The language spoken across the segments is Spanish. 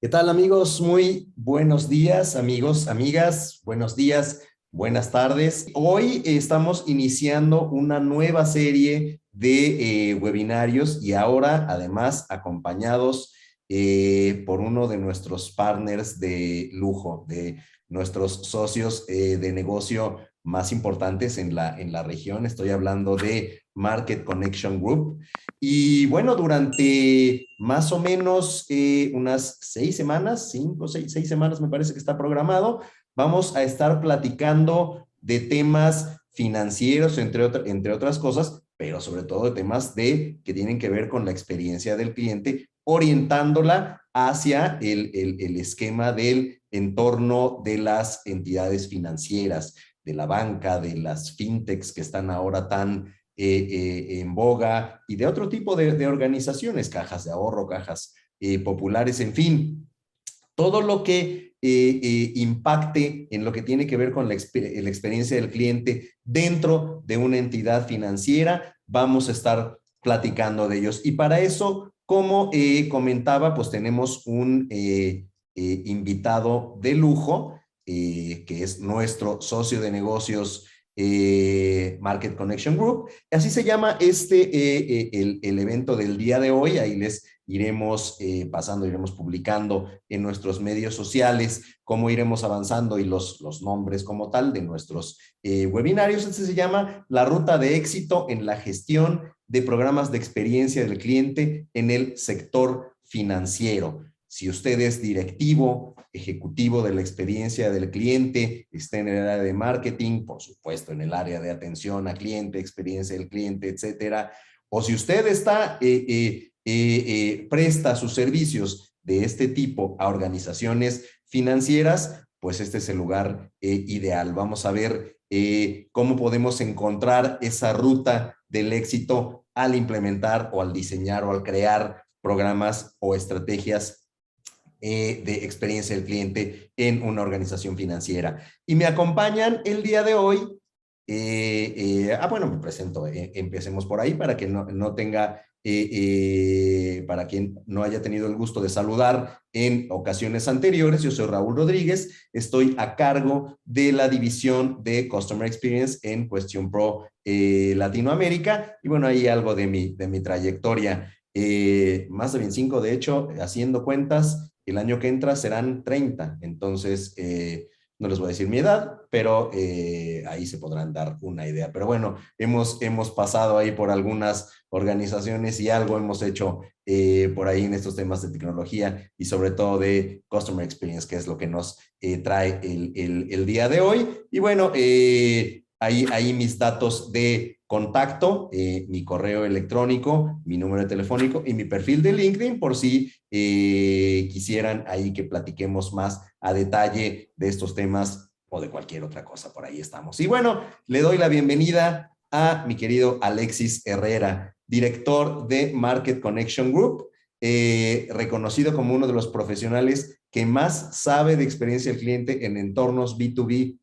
¿Qué tal, amigos? Muy buenos días, amigos, amigas. Buenos días, buenas tardes. Hoy estamos iniciando una nueva serie de webinarios y ahora, además, acompañados por uno de nuestros partners de lujo, de nuestros socios de negocio más importantes en la región. Estoy hablando de Market Connection Group. Y bueno, durante más o menos unas 6 semanas, 5, 6 semanas me parece que está programado, vamos a estar platicando de temas financieros, entre otras cosas, pero sobre todo de temas que tienen que ver con la experiencia del cliente, orientándola hacia el esquema del entorno de las entidades financieras, de la banca, de las fintechs que están ahora tan en boga y de otro tipo de organizaciones, cajas de ahorro, cajas populares, en fin, todo lo que impacte en lo que tiene que ver con la experiencia del cliente dentro de una entidad financiera, vamos a estar platicando de ellos. Y para eso, como comentaba, pues tenemos un invitado de lujo, que es nuestro socio de negocios Market Connection Group. Así se llama el evento del día de hoy. Ahí les iremos pasando, iremos publicando en nuestros medios sociales cómo iremos avanzando y los nombres como tal de nuestros webinarios. Este se llama La Ruta de Éxito en la Gestión de Programas de Experiencia del Cliente en el Sector Financiero. Si usted es directivo, ejecutivo de la experiencia del cliente, está en el área de marketing, por supuesto en el área de atención a cliente, experiencia del cliente, etcétera, o si usted está presta sus servicios de este tipo a organizaciones financieras, pues este es el lugar ideal. Vamos a ver cómo podemos encontrar esa ruta del éxito al implementar o al diseñar o al crear programas o estrategias de experiencia del cliente en una organización financiera. Y me acompañan el día de hoy. Bueno, me presento. Empecemos por ahí para que no tenga, para quien no haya tenido el gusto de saludar en ocasiones anteriores. Yo soy Raúl Rodríguez, estoy a cargo de la división de Customer Experience en Question Pro Latinoamérica. Y bueno, ahí algo de mi trayectoria. Más de 25, de hecho, haciendo cuentas, el año que entra serán 30. Entonces, no les voy a decir mi edad, pero ahí se podrán dar una idea. Pero bueno, hemos pasado ahí por algunas organizaciones y algo hemos hecho por ahí en estos temas de tecnología y sobre todo de Customer Experience, que es lo que nos trae el día de hoy. Y bueno, ahí mis datos de contacto, mi correo electrónico, mi número telefónico y mi perfil de LinkedIn por si quisieran ahí que platiquemos más a detalle de estos temas o de cualquier otra cosa. Por ahí estamos. Y bueno, le doy la bienvenida a mi querido Alexis Herrera, director de Market Connection Group, reconocido como uno de los profesionales que más sabe de experiencia del cliente en entornos B2B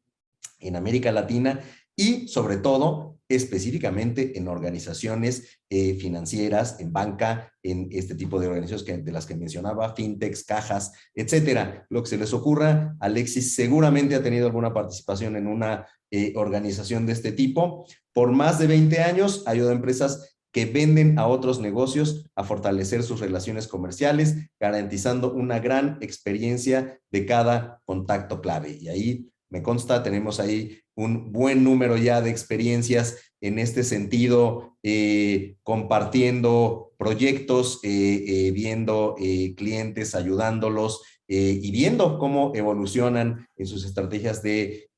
en América Latina y sobre todo específicamente en organizaciones financieras, en banca, en este tipo de organizaciones de las que mencionaba, fintechs, cajas, etcétera. Lo que se les ocurra, Alexis seguramente ha tenido alguna participación en una organización de este tipo. Por más de 20 años ha ayudado a empresas que venden a otros negocios a fortalecer sus relaciones comerciales, garantizando una gran experiencia de cada contacto clave. Y ahí me consta, tenemos ahí un buen número ya de experiencias en este sentido, compartiendo proyectos, viendo clientes, ayudándolos y viendo cómo evolucionan en sus estrategias de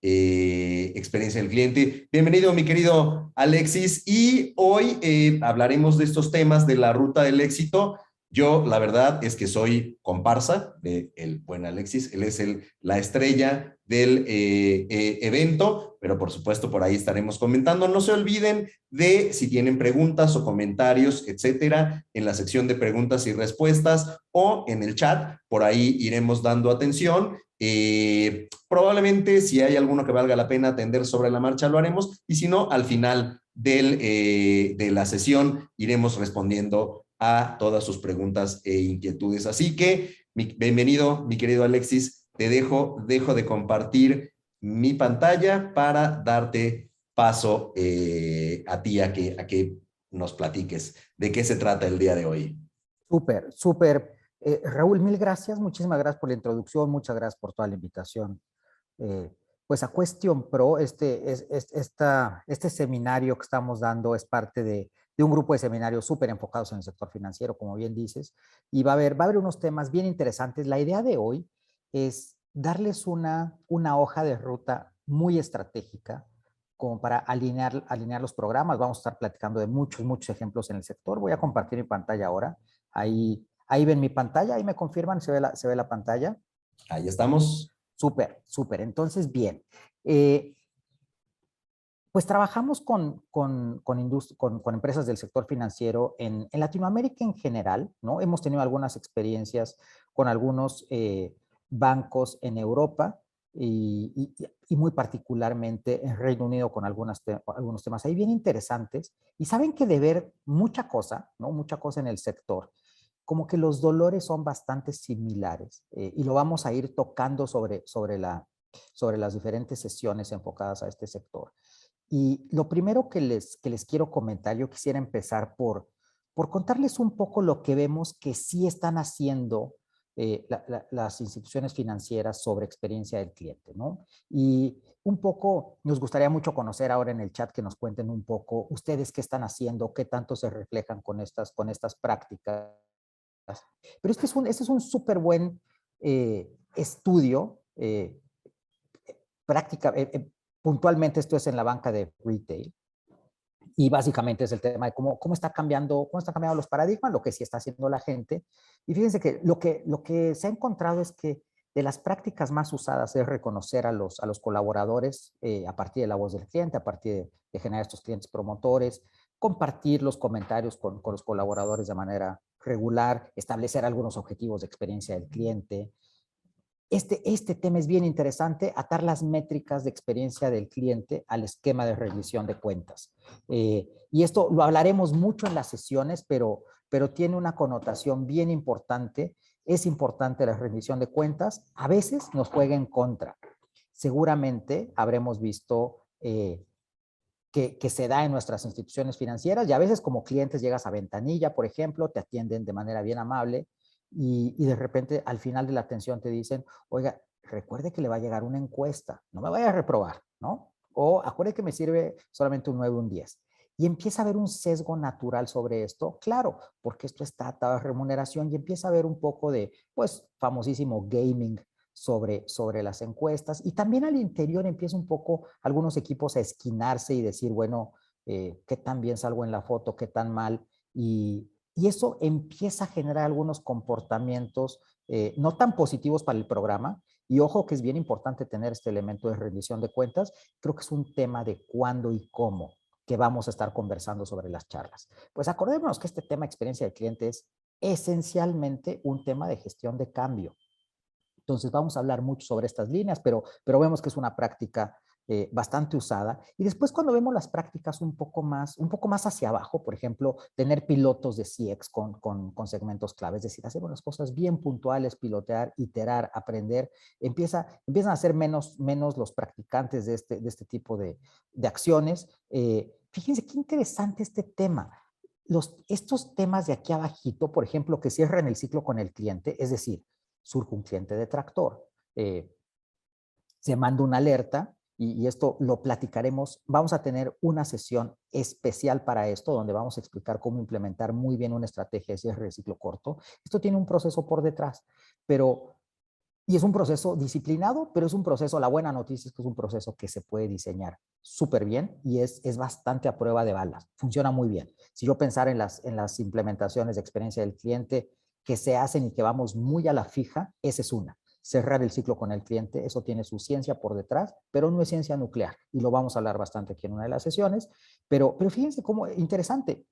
experiencia del cliente. Bienvenido, mi querido Alexis, y hoy hablaremos de estos temas de la ruta del éxito. Yo, la verdad, es que soy comparsa del buen Alexis. Él es la estrella del evento, pero por supuesto por ahí estaremos comentando. No se olviden de si tienen preguntas o comentarios, etcétera, en la sección de preguntas y respuestas o en el chat. Por ahí iremos dando atención. Probablemente si hay alguno que valga la pena atender sobre la marcha lo haremos y si no, al final de la sesión iremos respondiendo a todas sus preguntas e inquietudes. Así que Bienvenido, mi querido Alexis. Te dejo de compartir mi pantalla para darte paso a ti a que nos platiques de qué se trata el día de hoy. Súper, súper. Raúl, mil gracias. Muchísimas gracias por la introducción. Muchas gracias por toda la invitación. Eh, pues a Question Pro, este seminario que estamos dando es parte de un grupo de seminarios súper enfocados en el sector financiero, como bien dices, y va a haber unos temas bien interesantes. La idea de hoy es darles una hoja de ruta muy estratégica como para alinear los programas. Vamos a estar platicando de muchos ejemplos en el sector. Voy a compartir mi pantalla ahora. Ahí ven mi pantalla, ahí me confirman, se ve la pantalla. Ahí estamos. Súper, súper. Entonces, bien. Pues trabajamos con empresas del sector financiero en Latinoamérica en general, ¿no? Hemos tenido algunas experiencias con algunos bancos en Europa y muy particularmente en Reino Unido con algunos temas ahí bien interesantes. Y saben que de ver mucha cosa, ¿no? Mucha cosa en el sector, como que los dolores son bastante similares y lo vamos a ir tocando sobre las diferentes sesiones enfocadas a este sector. Y lo primero que les quiero comentar, yo quisiera empezar por contarles un poco lo que vemos que sí están haciendo las instituciones financieras sobre experiencia del cliente, ¿no? Y un poco, nos gustaría mucho conocer ahora en el chat que nos cuenten un poco ustedes qué están haciendo, qué tanto se reflejan con estas prácticas. Pero este es un súper buen estudio, práctica, puntualmente esto es en la banca de retail, y básicamente es el tema de cómo están cambiando los paradigmas, lo que sí está haciendo la gente. Y fíjense que lo que se ha encontrado es que de las prácticas más usadas es reconocer a los colaboradores a partir de la voz del cliente, a partir de generar estos clientes promotores, compartir los comentarios con los colaboradores de manera regular, establecer algunos objetivos de experiencia del cliente. Este tema es bien interesante, atar las métricas de experiencia del cliente al esquema de rendición de cuentas. Y esto lo hablaremos mucho en las sesiones, pero tiene una connotación bien importante. Es importante la rendición de cuentas. A veces nos juega en contra. Seguramente habremos visto que se da en nuestras instituciones financieras y a veces como clientes llegas a ventanilla, por ejemplo, te atienden de manera bien amable y de repente al final de la atención te dicen, oiga, recuerde que le va a llegar una encuesta, no me vaya a reprobar, ¿no? O acuerde que me sirve solamente un 9, un 10. Y empieza a haber un sesgo natural sobre esto, claro, porque esto está atado a remuneración y empieza a haber un poco de, pues, famosísimo gaming sobre las encuestas y también al interior empieza un poco algunos equipos a esquinarse y decir, bueno, qué tan bien salgo en la foto, qué tan mal, y eso empieza a generar algunos comportamientos no tan positivos para el programa. Y ojo que es bien importante tener este elemento de rendición de cuentas. Creo que es un tema de cuándo y cómo que vamos a estar conversando sobre las charlas. Pues acordémonos que este tema de experiencia del cliente es esencialmente un tema de gestión de cambio. Entonces vamos a hablar mucho sobre estas líneas, pero vemos que es una práctica bastante usada. Y después cuando vemos las prácticas un poco más hacia abajo, por ejemplo, tener pilotos de CX con segmentos clave, es decir, hacer unas cosas bien puntuales, pilotear, iterar, aprender, empiezan a ser menos los practicantes de este tipo de acciones. Fíjense qué interesante este tema. Estos temas de aquí abajito, por ejemplo, que cierran el ciclo con el cliente, es decir, surge un cliente detractor, se manda una alerta y esto lo platicaremos. Vamos a tener una sesión especial para esto, donde vamos a explicar cómo implementar muy bien una estrategia de cierre de ciclo corto. Esto tiene un proceso por detrás, y es un proceso disciplinado, pero es un proceso, la buena noticia es que es un proceso que se puede diseñar súper bien y es bastante a prueba de balas. Funciona muy bien. Si yo pensara en las implementaciones de experiencia del cliente que se hacen y que vamos muy a la fija, esa es una. Cerrar el ciclo con el cliente, eso tiene su ciencia por detrás, pero no es ciencia nuclear y lo vamos a hablar bastante aquí en una de las sesiones. Pero fíjense cómo interesante.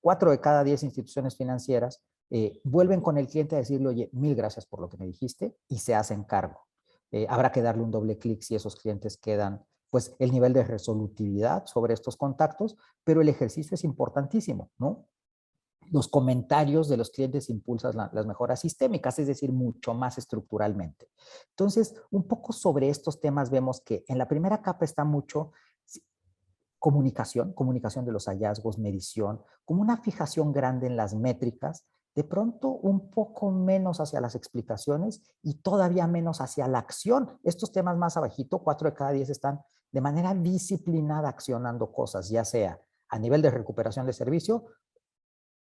4 de cada 10 instituciones financieras vuelven con el cliente a decirle, oye, mil gracias por lo que me dijiste y se hacen cargo. Habrá que darle un doble clic si esos clientes quedan, pues el nivel de resolutividad sobre estos contactos, pero el ejercicio es importantísimo, ¿no? los comentarios de los clientes impulsan las mejoras sistémicas, es decir, mucho más estructuralmente. Entonces, un poco sobre estos temas vemos que en la primera capa está mucho comunicación de los hallazgos, medición, como una fijación grande en las métricas, de pronto un poco menos hacia las explicaciones y todavía menos hacia la acción. Estos temas más abajito, 4 de cada 10 están de manera disciplinada accionando cosas, ya sea a nivel de recuperación de servicio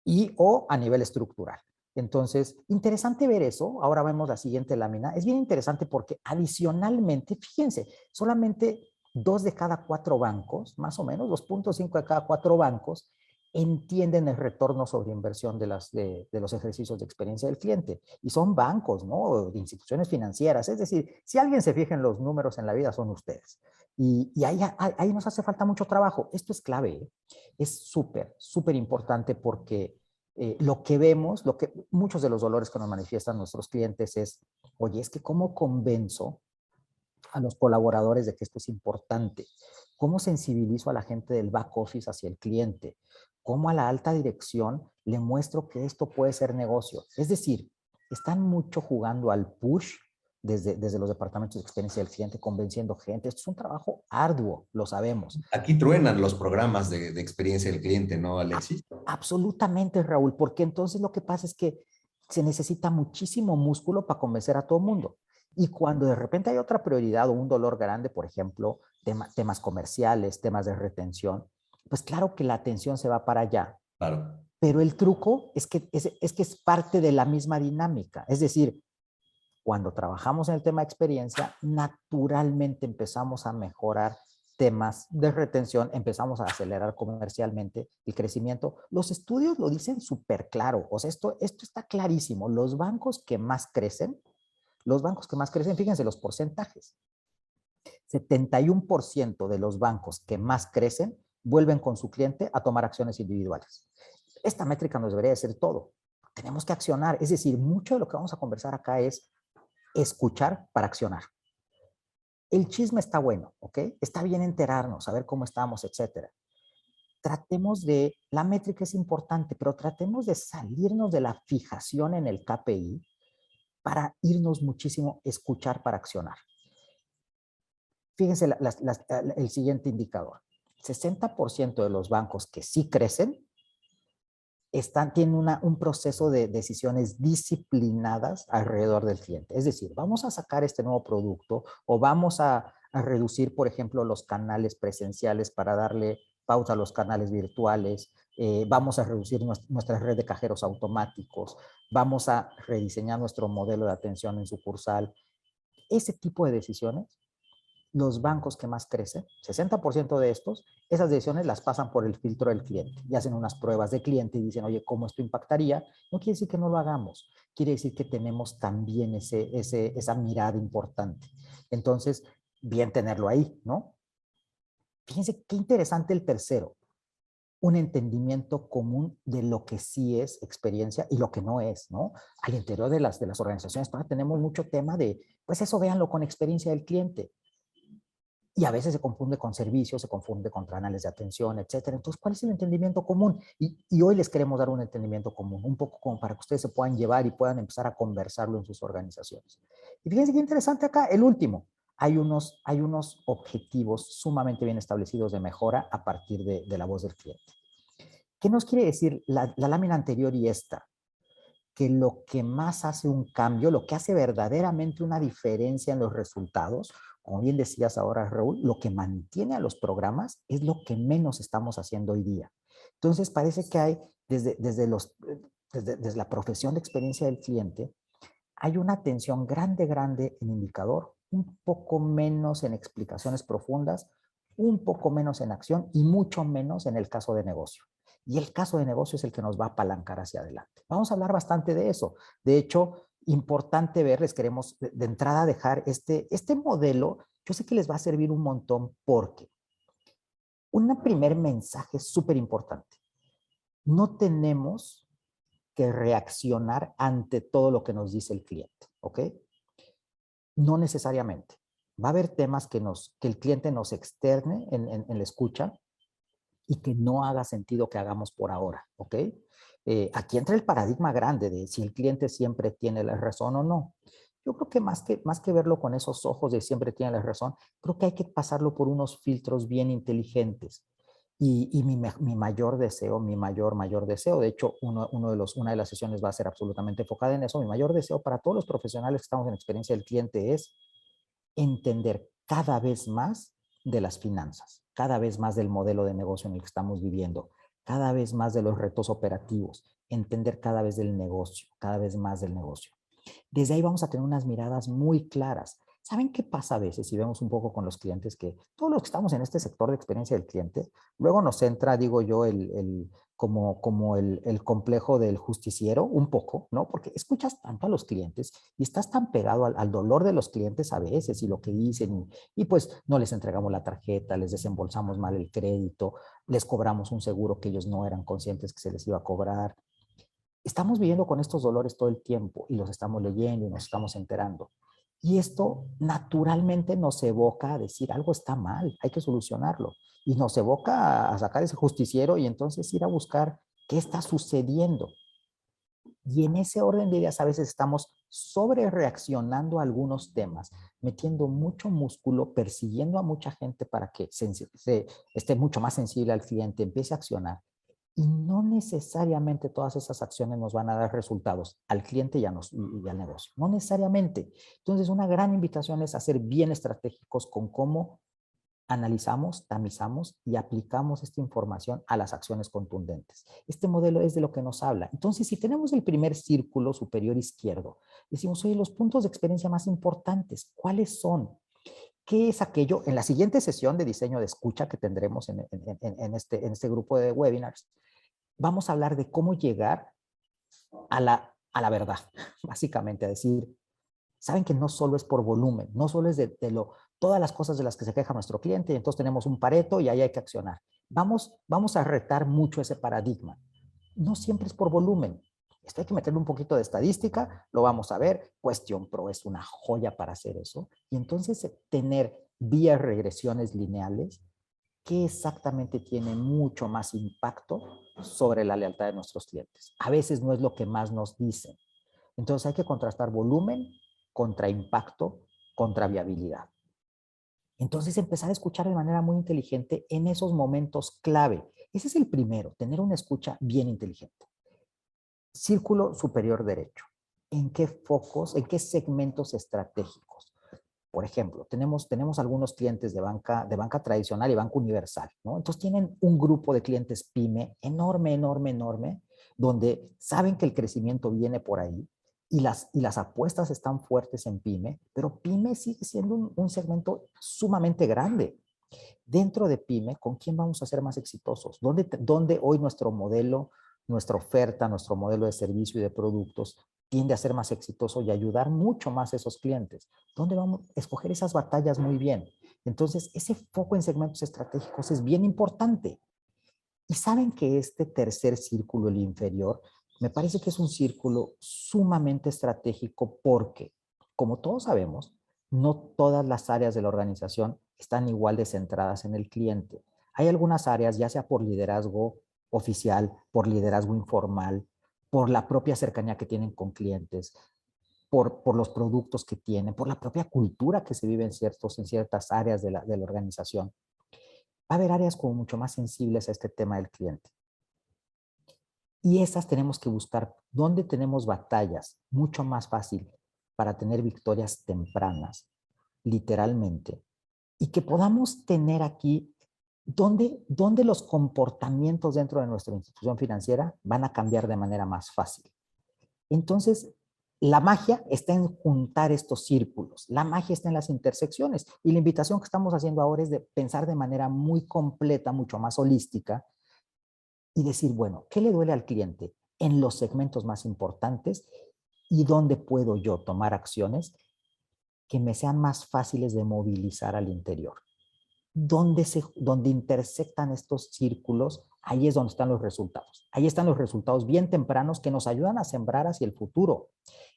y o a nivel estructural. Entonces, interesante ver eso. Ahora vemos la siguiente lámina. Es bien interesante porque adicionalmente, fíjense, solamente 2 de cada 4 bancos, más o menos, 2.5 de cada 4 bancos, entienden el retorno sobre inversión de los ejercicios de experiencia del cliente. Y son bancos, ¿no? De instituciones financieras. Es decir, si alguien se fija en los números en la vida, son ustedes. Y ahí nos hace falta mucho trabajo. Esto es clave, ¿eh? Es súper, súper importante porque lo que vemos, muchos de los dolores que nos manifiestan nuestros clientes es, oye, es que ¿cómo convenzo a los colaboradores de que esto es importante? ¿Cómo sensibilizo a la gente del back office hacia el cliente? ¿Cómo a la alta dirección le muestro que esto puede ser negocio? Es decir, están mucho jugando al push desde los departamentos de experiencia del cliente, convenciendo gente. Esto es un trabajo arduo, lo sabemos. Aquí truenan los programas de experiencia del cliente, ¿no, Alexis? Absolutamente, Raúl, porque entonces lo que pasa es que se necesita muchísimo músculo para convencer a todo el mundo. Y cuando de repente hay otra prioridad o un dolor grande, por ejemplo, temas comerciales, temas de retención, pues claro que la atención se va para allá. Claro. Pero el truco es que es parte de la misma dinámica. Es decir, cuando trabajamos en el tema de experiencia, naturalmente empezamos a mejorar temas de retención, empezamos a acelerar comercialmente el crecimiento. Los estudios lo dicen súper claro, o sea, esto está clarísimo. Los bancos que más crecen, fíjense los porcentajes. 71% de los bancos que más crecen vuelven con su cliente a tomar acciones individuales. Esta métrica nos debería decir todo. Tenemos que accionar, es decir, mucho de lo que vamos a conversar acá es escuchar para accionar. El chisme está bueno, ¿ok? Está bien enterarnos, saber cómo estamos, etcétera. La métrica es importante, pero tratemos de salirnos de la fijación en el KPI para irnos muchísimo, escuchar para accionar. Fíjense el siguiente indicador. 60% de los bancos que sí crecen tienen un proceso de decisiones disciplinadas alrededor del cliente. Es decir, vamos a sacar este nuevo producto o vamos a reducir, por ejemplo, los canales presenciales para darle pauta a los canales virtuales, vamos a reducir nuestra red de cajeros automáticos, vamos a rediseñar nuestro modelo de atención en sucursal. Ese tipo de decisiones, los bancos que más crecen, 60% de esas decisiones las pasan por el filtro del cliente y hacen unas pruebas de cliente y dicen, oye, ¿cómo esto impactaría? No quiere decir que no lo hagamos, quiere decir que tenemos también esa mirada importante. Entonces, bien tenerlo ahí, ¿no? Fíjense qué interesante el tercero, un entendimiento común de lo que sí es experiencia y lo que no es, ¿no? Al interior de las organizaciones todavía tenemos mucho tema de, pues eso véanlo con experiencia del cliente. Y a veces se confunde con servicios, se confunde con canales de atención, etcétera. Entonces, ¿cuál es el entendimiento común? Y hoy les queremos dar un entendimiento común, un poco como para que ustedes se puedan llevar y puedan empezar a conversarlo en sus organizaciones. Y fíjense qué interesante acá, el último. Hay unos objetivos sumamente bien establecidos de mejora a partir de la voz del cliente. ¿Qué nos quiere decir la lámina anterior y esta? Que lo que más hace un cambio, lo que hace verdaderamente una diferencia en los resultados, como bien decías ahora, Raúl, lo que mantiene a los programas es lo que menos estamos haciendo hoy día. Entonces, parece que hay, desde la profesión de experiencia del cliente, hay una atención grande en indicador, un poco menos en explicaciones profundas, un poco menos en acción y mucho menos en el caso de negocio. Y el caso de negocio es el que nos va a apalancar hacia adelante. Vamos a hablar bastante de eso. De hecho, importante ver, les queremos de entrada dejar este modelo. Yo sé que les va a servir un montón porque un primer mensaje súper importante. No tenemos que reaccionar ante todo lo que nos dice el cliente, ¿ok? No necesariamente. Va a haber temas que el cliente nos externe en la escucha y que no haga sentido que hagamos por ahora, ¿ok? aquí entra el paradigma grande de si el cliente siempre tiene la razón o no. Yo creo que más que verlo con esos ojos de siempre tiene la razón, creo que hay que pasarlo por unos filtros bien inteligentes. Y mi mayor deseo, mayor deseo, de hecho, una de las sesiones va a ser absolutamente enfocada en eso. Mi mayor deseo para todos los profesionales que estamos en experiencia del cliente es entender cada vez más de las finanzas, cada vez más del modelo de negocio en el que estamos viviendo, cada vez más de los retos operativos, entender cada vez del negocio, cada vez más del negocio. Desde ahí vamos a tener unas miradas muy claras. ¿Saben qué pasa a veces si vemos un poco con los clientes? Que todos los que estamos en este sector de experiencia del cliente, luego nos entra, digo yo, como el complejo del justiciero, un poco, ¿no? Porque escuchas tanto a los clientes y estás tan pegado al dolor de los clientes a veces y lo que dicen y pues no les entregamos la tarjeta, les desembolsamos mal el crédito, les cobramos un seguro que ellos no eran conscientes que se les iba a cobrar. Estamos viviendo con estos dolores todo el tiempo y los estamos leyendo y nos estamos enterando. Y esto naturalmente nos evoca a decir algo está mal, hay que solucionarlo. Y nos evoca a sacar ese justiciero y entonces ir a buscar qué está sucediendo. Y en ese orden de ideas a veces estamos sobre reaccionando a algunos temas, metiendo mucho músculo, persiguiendo a mucha gente para que esté mucho más sensible al cliente, empiece a accionar. Y no necesariamente todas esas acciones nos van a dar resultados al cliente y al negocio. No necesariamente. Entonces, una gran invitación es a ser bien estratégicos con cómo analizamos, tamizamos y aplicamos esta información a las acciones contundentes. Este modelo es de lo que nos habla. Entonces, si tenemos el primer círculo superior izquierdo, decimos, oye, los puntos de experiencia más importantes, ¿cuáles son? ¿Qué es aquello? En la siguiente sesión de diseño de escucha que tendremos en este grupo de webinars, vamos a hablar de cómo llegar a la verdad, básicamente, a decir, saben que no solo es por volumen, no solo es todas las cosas de las que se queja nuestro cliente y entonces tenemos un Pareto y ahí hay que accionar. Vamos a retar mucho ese paradigma. No siempre es por volumen. Esto hay que meterle un poquito de estadística, lo vamos a ver. Question Pro es una joya para hacer eso. Y entonces tener vía regresiones lineales qué exactamente tiene mucho más impacto sobre la lealtad de nuestros clientes. A veces no es lo que más nos dicen. Entonces hay que contrastar volumen contra impacto, contra viabilidad. Entonces empezar a escuchar de manera muy inteligente en esos momentos clave. Ese es el primero, tener una escucha bien inteligente. Círculo superior derecho. ¿En qué focos, en qué segmentos estratégicos? Por ejemplo, tenemos algunos clientes de banca tradicional y banca universal, ¿no? Entonces tienen un grupo de clientes pyme enorme, enorme, enorme, donde saben que el crecimiento viene por ahí y las apuestas están fuertes en pyme, pero pyme sigue siendo un segmento sumamente grande. Dentro de pyme, ¿con quién vamos a ser más exitosos? ¿Dónde hoy nuestro modelo, nuestra oferta, nuestro modelo de servicio y de productos tiende a ser más exitoso y ayudar mucho más a esos clientes? ¿Dónde vamos a escoger esas batallas muy bien? Entonces, ese foco en segmentos estratégicos es bien importante. Y saben que este tercer círculo, el inferior, me parece que es un círculo sumamente estratégico porque, como todos sabemos, no todas las áreas de la organización están igual de centradas en el cliente. Hay algunas áreas, ya sea por liderazgo oficial, por liderazgo informal, por la propia cercanía que tienen con clientes, por los productos que tienen, por la propia cultura que se vive en ciertas áreas de la organización. Va a haber áreas como mucho más sensibles a este tema del cliente. Y esas tenemos que buscar dónde tenemos batallas mucho más fácil para tener victorias tempranas, literalmente, y que podamos tener aquí dónde los comportamientos dentro de nuestra institución financiera van a cambiar de manera más fácil. Entonces, la magia está en juntar estos círculos, la magia está en las intersecciones y la invitación que estamos haciendo ahora es de pensar de manera muy completa, mucho más holística y decir, bueno, ¿qué le duele al cliente en los segmentos más importantes y dónde puedo yo tomar acciones que me sean más fáciles de movilizar al interior? Donde intersectan estos círculos, ahí es donde están los resultados. Ahí están los resultados bien tempranos que nos ayudan a sembrar hacia el futuro.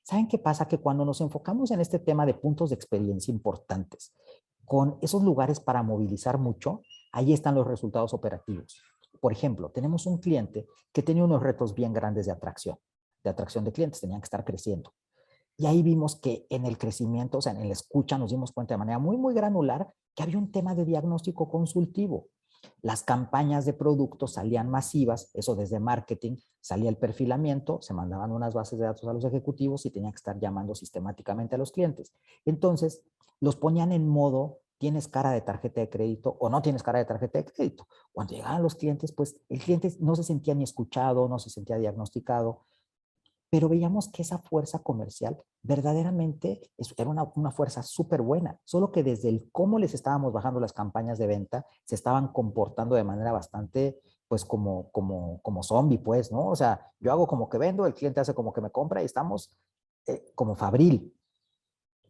¿Saben qué pasa? Que cuando nos enfocamos en este tema de puntos de experiencia importantes, con esos lugares para movilizar mucho, ahí están los resultados operativos. Por ejemplo, tenemos un cliente que tenía unos retos bien grandes de atracción de clientes, tenían que estar creciendo. Y ahí vimos que en el crecimiento, o sea, en la escucha, nos dimos cuenta de manera muy, muy granular que había un tema de diagnóstico consultivo. Las campañas de productos salían masivas, eso desde marketing, salía el perfilamiento, se mandaban unas bases de datos a los ejecutivos y tenían que estar llamando sistemáticamente a los clientes. Entonces, los ponían en modo, ¿tienes cara de tarjeta de crédito o no tienes cara de tarjeta de crédito? Cuando llegaban los clientes, pues el cliente no se sentía ni escuchado, no se sentía diagnosticado, pero veíamos que esa fuerza comercial verdaderamente era una fuerza súper buena, solo que desde el cómo les estábamos bajando las campañas de venta, se estaban comportando de manera bastante, pues como zombie, pues, ¿no? O sea, yo hago como que vendo, el cliente hace como que me compra y estamos como fabril.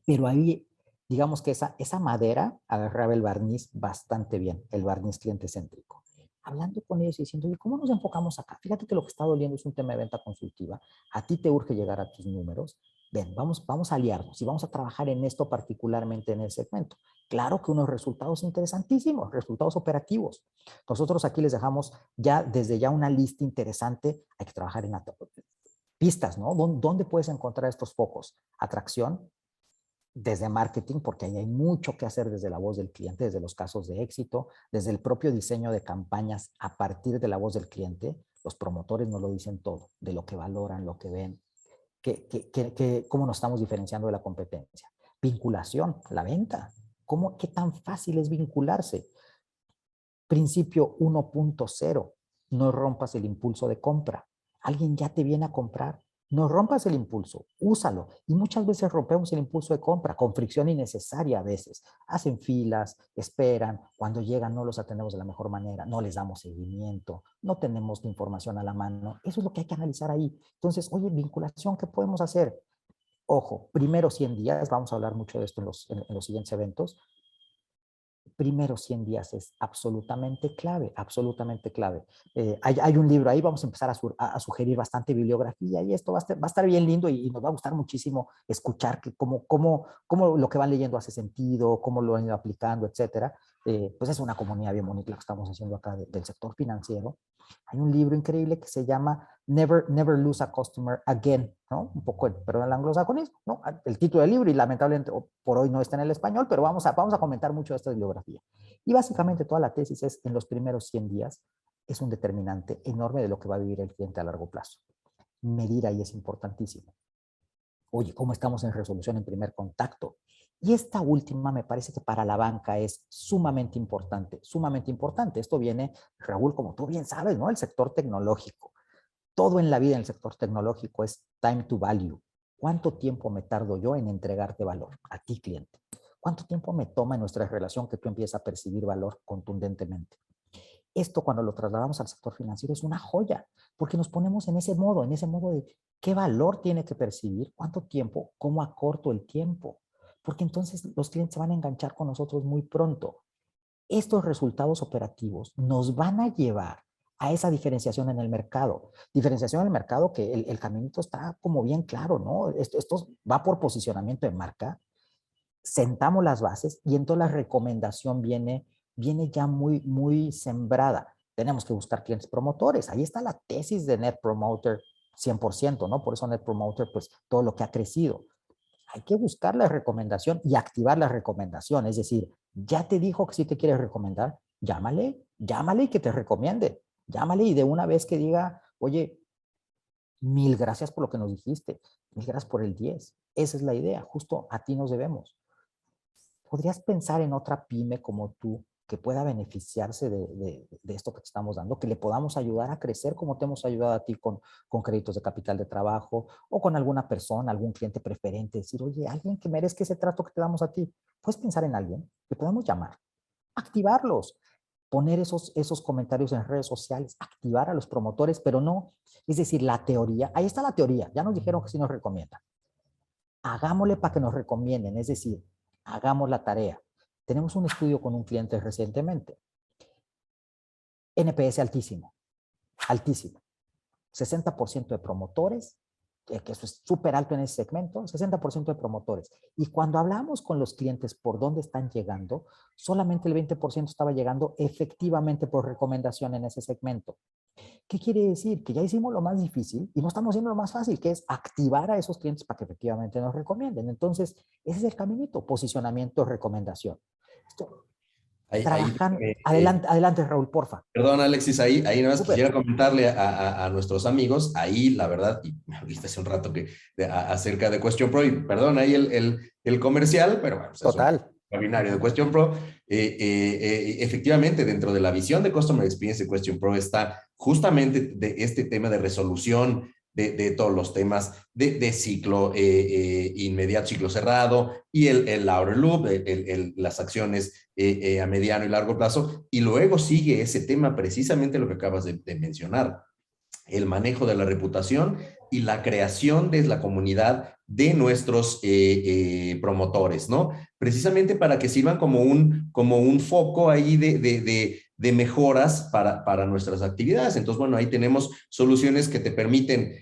Pero ahí, digamos que esa madera agarraba el barniz bastante bien, el barniz cliente céntrico. Hablando con ellos y diciendo, oye, ¿cómo nos enfocamos acá? Fíjate que lo que está doliendo es un tema de venta consultiva. A ti te urge llegar a tus números. Ven, vamos a aliarnos y vamos a trabajar en esto particularmente en el segmento. Claro que unos resultados interesantísimos, resultados operativos. Nosotros aquí les dejamos ya desde ya una lista interesante. Hay que trabajar en pistas, ¿no? ¿Dónde puedes encontrar estos focos? Atracción, desde marketing, porque ahí hay mucho que hacer desde la voz del cliente, desde los casos de éxito, desde el propio diseño de campañas a partir de la voz del cliente. Los promotores nos lo dicen todo, de lo que valoran, lo que ven, cómo nos estamos diferenciando de la competencia. Vinculación, la venta. ¿Qué tan fácil es vincularse? Principio 1.0, no rompas el impulso de compra. Alguien ya te viene a comprar, no rompas el impulso, úsalo. Y muchas veces rompemos el impulso de compra con fricción innecesaria a veces. Hacen filas, esperan, cuando llegan no los atendemos de la mejor manera, no les damos seguimiento, no tenemos la información a la mano. Eso es lo que hay que analizar ahí. Entonces, oye, vinculación, ¿qué podemos hacer? Ojo, primero 100 días, vamos a hablar mucho de esto en los siguientes eventos. Primeros 100 días es absolutamente clave, absolutamente clave. Hay un libro ahí, vamos a empezar a sugerir bastante bibliografía y esto va a estar bien lindo y nos va a gustar muchísimo escuchar cómo lo que van leyendo hace sentido, cómo lo han ido aplicando, etcétera. Pues es una comunidad bien bonita la que estamos haciendo acá del sector financiero. Hay un libro increíble que se llama Never Lose a Customer Again, ¿no? Un poco, perdón, el anglosajonismo, ¿no? El título del libro y lamentablemente por hoy no está en el español, pero vamos a comentar mucho de esta bibliografía. Y básicamente toda la tesis es en los primeros 100 días es un determinante enorme de lo que va a vivir el cliente a largo plazo. Medir ahí es importantísimo. Oye, ¿cómo estamos en resolución en primer contacto? Y esta última me parece que para la banca es sumamente importante, sumamente importante. Esto viene, Raúl, como tú bien sabes, ¿no? El sector tecnológico. Todo en la vida en el sector tecnológico es time to value. ¿Cuánto tiempo me tardo yo en entregarte valor a ti, cliente? ¿Cuánto tiempo me toma en nuestra relación que tú empieces a percibir valor contundentemente? Esto cuando lo trasladamos al sector financiero es una joya, porque nos ponemos en ese modo de qué valor tiene que percibir, cuánto tiempo, cómo acorto el tiempo, porque entonces los clientes se van a enganchar con nosotros muy pronto. Estos resultados operativos nos van a llevar a esa diferenciación en el mercado. Diferenciación en el mercado que el caminito está como bien claro, ¿no? Esto va por posicionamiento de marca, sentamos las bases y entonces la recomendación viene ya muy, muy sembrada. Tenemos que buscar clientes promotores. Ahí está la tesis de Net Promoter 100%, ¿no? Por eso Net Promoter, pues todo lo que ha crecido. Hay que buscar la recomendación y activar la recomendación. Es decir, ya te dijo que si te quieres recomendar, llámale y que te recomiende. Llámale y de una vez que diga, oye, mil gracias por lo que nos dijiste, mil gracias por el 10. Esa es la idea, justo a ti nos debemos. ¿Podrías pensar en otra pyme como tú que pueda beneficiarse de esto que te estamos dando, que le podamos ayudar a crecer como te hemos ayudado a ti con créditos de capital de trabajo o con alguna persona, algún cliente preferente? Decir, oye, alguien que merezca ese trato que te damos a ti. ¿Puedes pensar en alguien que podamos llamar? Activarlos, poner esos comentarios en redes sociales, activar a los promotores, pero no, es decir, la teoría, ahí está la teoría, ya nos dijeron que sí nos recomiendan. Hagámosle para que nos recomienden, es decir, hagamos la tarea. Tenemos un estudio con un cliente recientemente. NPS altísimo, altísimo. 60% de promotores que eso es súper alto en ese segmento, 60% de promotores. Y cuando hablamos con los clientes por dónde están llegando, solamente el 20% estaba llegando efectivamente por recomendación en ese segmento. ¿Qué quiere decir? Que ya hicimos lo más difícil y no estamos haciendo lo más fácil, que es activar a esos clientes para que efectivamente nos recomienden. Entonces, ese es el caminito, posicionamiento, recomendación. Esto, Ahí, trabajan, adelante, adelante Raúl, porfa. perdón, Alexis, ahí nada más Súper. quisiera comentarle a nuestros amigos, ahí la verdad, y me viste hace un rato acerca de Question Pro, y perdón, ahí el comercial, pero bueno, pues es un Total. webinario de Question Pro. Efectivamente, dentro de la visión de Customer Experience de Question Pro está justamente de este tema de resolución de todos los temas de ciclo inmediato, ciclo cerrado, y el outer loop, las acciones a mediano y largo plazo, y luego sigue ese tema, precisamente lo que acabas de mencionar, el manejo de la reputación y la creación de la comunidad de nuestros promotores, ¿no? Precisamente para que sirvan como un foco ahí de mejoras para nuestras actividades. Entonces, bueno, ahí tenemos soluciones que te permiten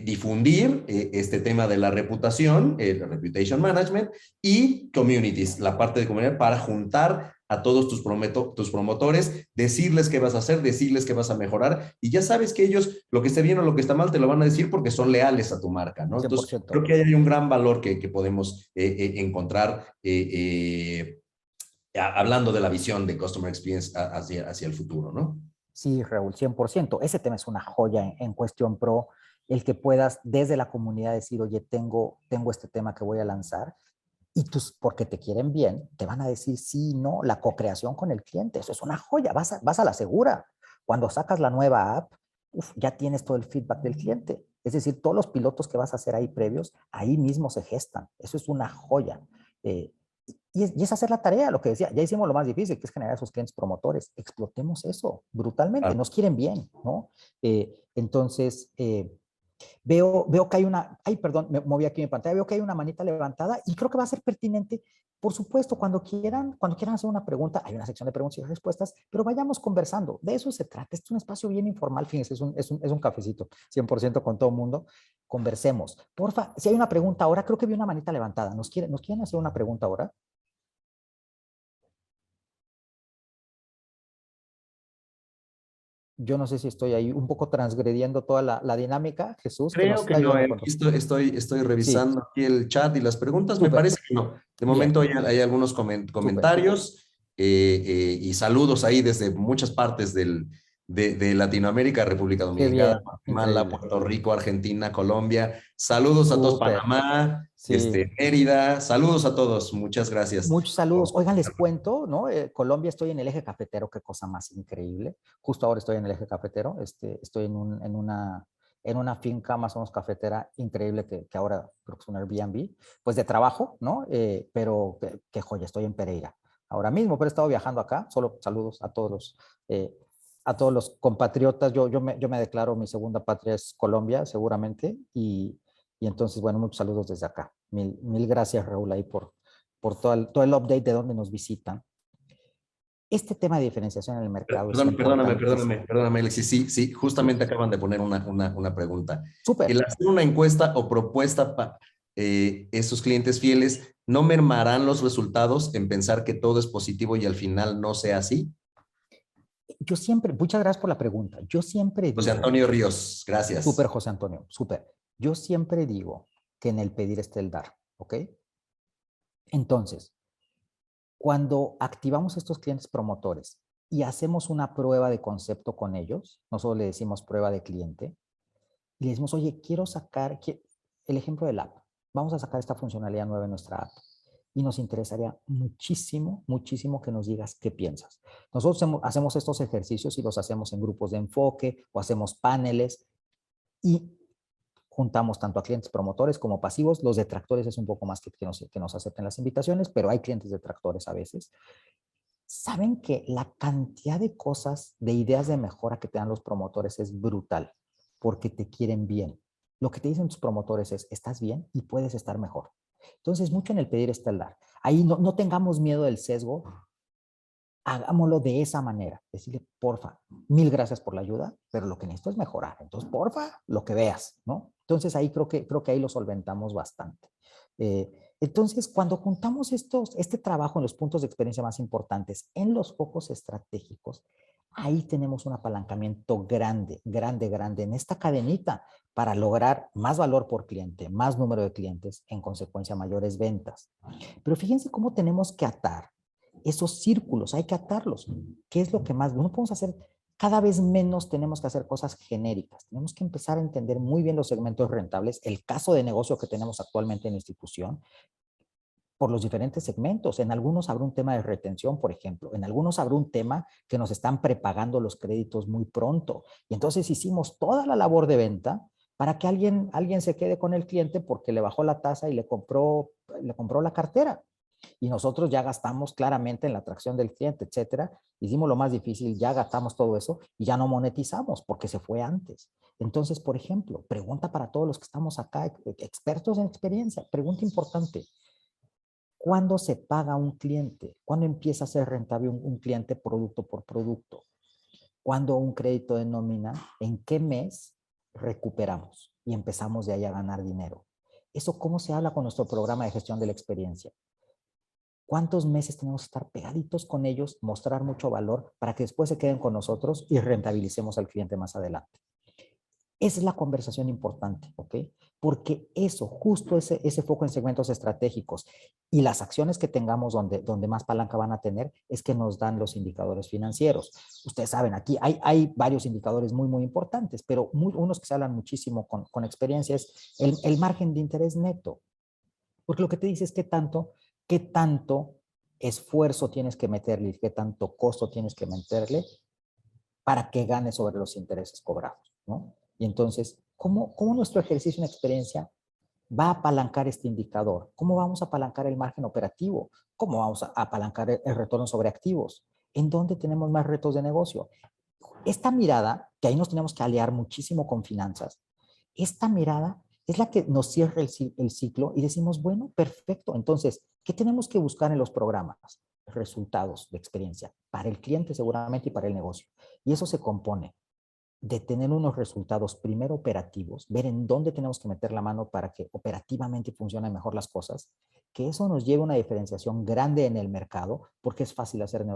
difundir este tema de la reputación, el reputation management, y communities, la parte de comunidad, para juntar a todos tus promotores, decirles qué vas a hacer, decirles qué vas a mejorar, y ya sabes que ellos, lo que esté bien o lo que está mal, te lo van a decir porque son leales a tu marca, ¿no? Entonces, 100%. creo que hay un gran valor que podemos encontrar hablando de la visión de Customer Experience hacia el futuro, ¿no? Sí, Raúl, 100%. Ese tema es una joya en Cuestión Pro, el que puedas desde la comunidad decir, oye, tengo este tema que voy a lanzar, y tú, porque te quieren bien, te van a decir sí, no, la co-creación con el cliente, eso es una joya, vas a la segura. Cuando sacas la nueva app, ya tienes todo el feedback del cliente. Es decir, todos los pilotos que vas a hacer ahí previos, ahí mismo se gestan. Eso es una joya. Eh, y es hacer la tarea, lo que decía, ya hicimos lo más difícil, que es generar esos clientes promotores. Explotemos eso brutalmente, Claro. nos quieren bien, ¿no? Entonces, veo que hay una, ay, perdón, me moví aquí en pantalla, veo que hay una manita levantada y creo que va a ser pertinente, por supuesto, cuando quieran hacer una pregunta, hay una sección de preguntas y respuestas, pero vayamos conversando, de eso se trata, este es un espacio bien informal, fíjense, es un cafecito, 100% con todo el mundo, conversemos. Porfa, si hay una pregunta ahora, creo que vi una manita levantada, ¿nos quieren hacer una pregunta ahora? Yo no sé si estoy ahí un poco transgrediendo toda la dinámica, Jesús, que nos Creo que está no, ayudando con aquí todo. estoy Sí, revisando aquí el chat y las preguntas, me súper, parece que no. De bien, momento hay algunos súper. comentarios y saludos ahí desde muchas partes de Latinoamérica, República Qué Dominicana, bien, Guatemala, increíble. Puerto Rico, Argentina, Colombia. Saludos a todos, Súper, Panamá, sí. Mérida, saludos a todos, muchas gracias. Muchos saludos. Oigan, les cuento, ¿no? Colombia, estoy en el eje cafetero, qué cosa más increíble. Justo ahora estoy en el eje cafetero, estoy en una finca más o menos cafetera increíble que ahora creo que es un Airbnb, pues de trabajo, ¿no? Pero qué joya, estoy en Pereira ahora mismo, pero he estado viajando acá. Solo saludos a todos los compatriotas. Yo me declaro mi segunda patria es Colombia, seguramente, y entonces, bueno, muchos saludos desde acá. Mil gracias, Raúl, ahí por todo el update de dónde nos visitan. Este tema de diferenciación en el mercado es importantísimo. Perdóname, Alexis. Sí, sí, Sí, justamente acaban de poner una pregunta. súper. El hacer una encuesta o propuesta para esos clientes fieles, ¿no mermarán los resultados en pensar que todo es positivo y al final no sea así? Yo siempre, muchas gracias por la pregunta. Yo siempre José digo, Antonio Ríos, súper gracias. José Antonio, súper. Yo siempre digo que en el pedir está el dar, ¿ok? Entonces, cuando activamos estos clientes promotores y hacemos una prueba de concepto con ellos, nosotros le decimos prueba de cliente, y le decimos, oye, quiero sacar el ejemplo del app. Vamos a sacar esta funcionalidad nueva en nuestra app. Y nos interesaría muchísimo, muchísimo que nos digas qué piensas. Nosotros hacemos estos ejercicios y los hacemos en grupos de enfoque o hacemos paneles y juntamos tanto a clientes promotores como pasivos. Los detractores es un poco más que nos acepten las invitaciones, pero hay clientes detractores a veces. Saben que la cantidad de cosas, de ideas de mejora que te dan los promotores es brutal, porque te quieren bien. Lo que te dicen tus promotores es, estás bien y puedes estar mejor. Entonces, mucho en el pedir está el dar. Ahí no tengamos miedo del sesgo, hagámoslo de esa manera. Decirle, porfa, mil gracias por la ayuda, pero lo que necesito es mejorar. Entonces, porfa, lo que veas, ¿no? Entonces ahí creo que ahí lo solventamos bastante. Entonces, cuando juntamos este trabajo en los puntos de experiencia más importantes, en los focos estratégicos, ahí tenemos un apalancamiento grande, grande, grande en esta cadenita para lograr más valor por cliente, más número de clientes, en consecuencia mayores ventas. Pero fíjense cómo tenemos que atar esos círculos, hay que atarlos. ¿Qué es lo que más? No podemos hacer, cada vez menos tenemos que hacer cosas genéricas. Tenemos que empezar a entender muy bien los segmentos rentables, el caso de negocio que tenemos actualmente en la institución, por los diferentes segmentos. En algunos habrá un tema de retención, por ejemplo. En algunos habrá un tema que nos están prepagando los créditos muy pronto. Y entonces hicimos toda la labor de venta para que alguien se quede con el cliente porque le bajó la tasa y le compró la cartera. Y nosotros ya gastamos claramente en la atracción del cliente, etcétera. Hicimos lo más difícil, ya gastamos todo eso y ya no monetizamos porque se fue antes. Entonces, por ejemplo, pregunta para todos los que estamos acá, expertos en experiencia, pregunta importante. ¿Cuándo se paga un cliente? ¿Cuándo empieza a ser rentable un cliente producto por producto? ¿Cuándo un crédito de nómina? ¿En qué mes recuperamos? Y empezamos de ahí a ganar dinero. ¿Eso cómo se habla con nuestro programa de gestión de la experiencia? ¿Cuántos meses tenemos que estar pegaditos con ellos, mostrar mucho valor para que después se queden con nosotros y rentabilicemos al cliente más adelante? Esa es la conversación importante, ¿ok? Porque eso, justo ese foco en segmentos estratégicos y las acciones que tengamos donde más palanca van a tener es que nos dan los indicadores financieros. Ustedes saben, aquí hay varios indicadores muy, muy importantes, pero unos que se hablan muchísimo con experiencia es el margen de interés neto. Porque lo que te dice es qué tanto esfuerzo tienes que meterle, qué tanto costo tienes que meterle para que gane sobre los intereses cobrados, ¿no? Y entonces, ¿cómo nuestro ejercicio en experiencia va a apalancar este indicador? ¿Cómo vamos a apalancar el margen operativo? ¿Cómo vamos a apalancar el retorno sobre activos? ¿En dónde tenemos más retos de negocio? Esta mirada, que ahí nos tenemos que aliar muchísimo con finanzas, esta mirada es la que nos cierra el ciclo y decimos, bueno, perfecto. Entonces, ¿qué tenemos que buscar en los programas? Resultados de experiencia para el cliente seguramente y para el negocio. Y eso se compone de tener unos resultados primero operativos, ver en dónde tenemos que meter la mano para que operativamente funcionen mejor las cosas, que eso nos lleve a una diferenciación grande en el mercado, porque es fácil hacer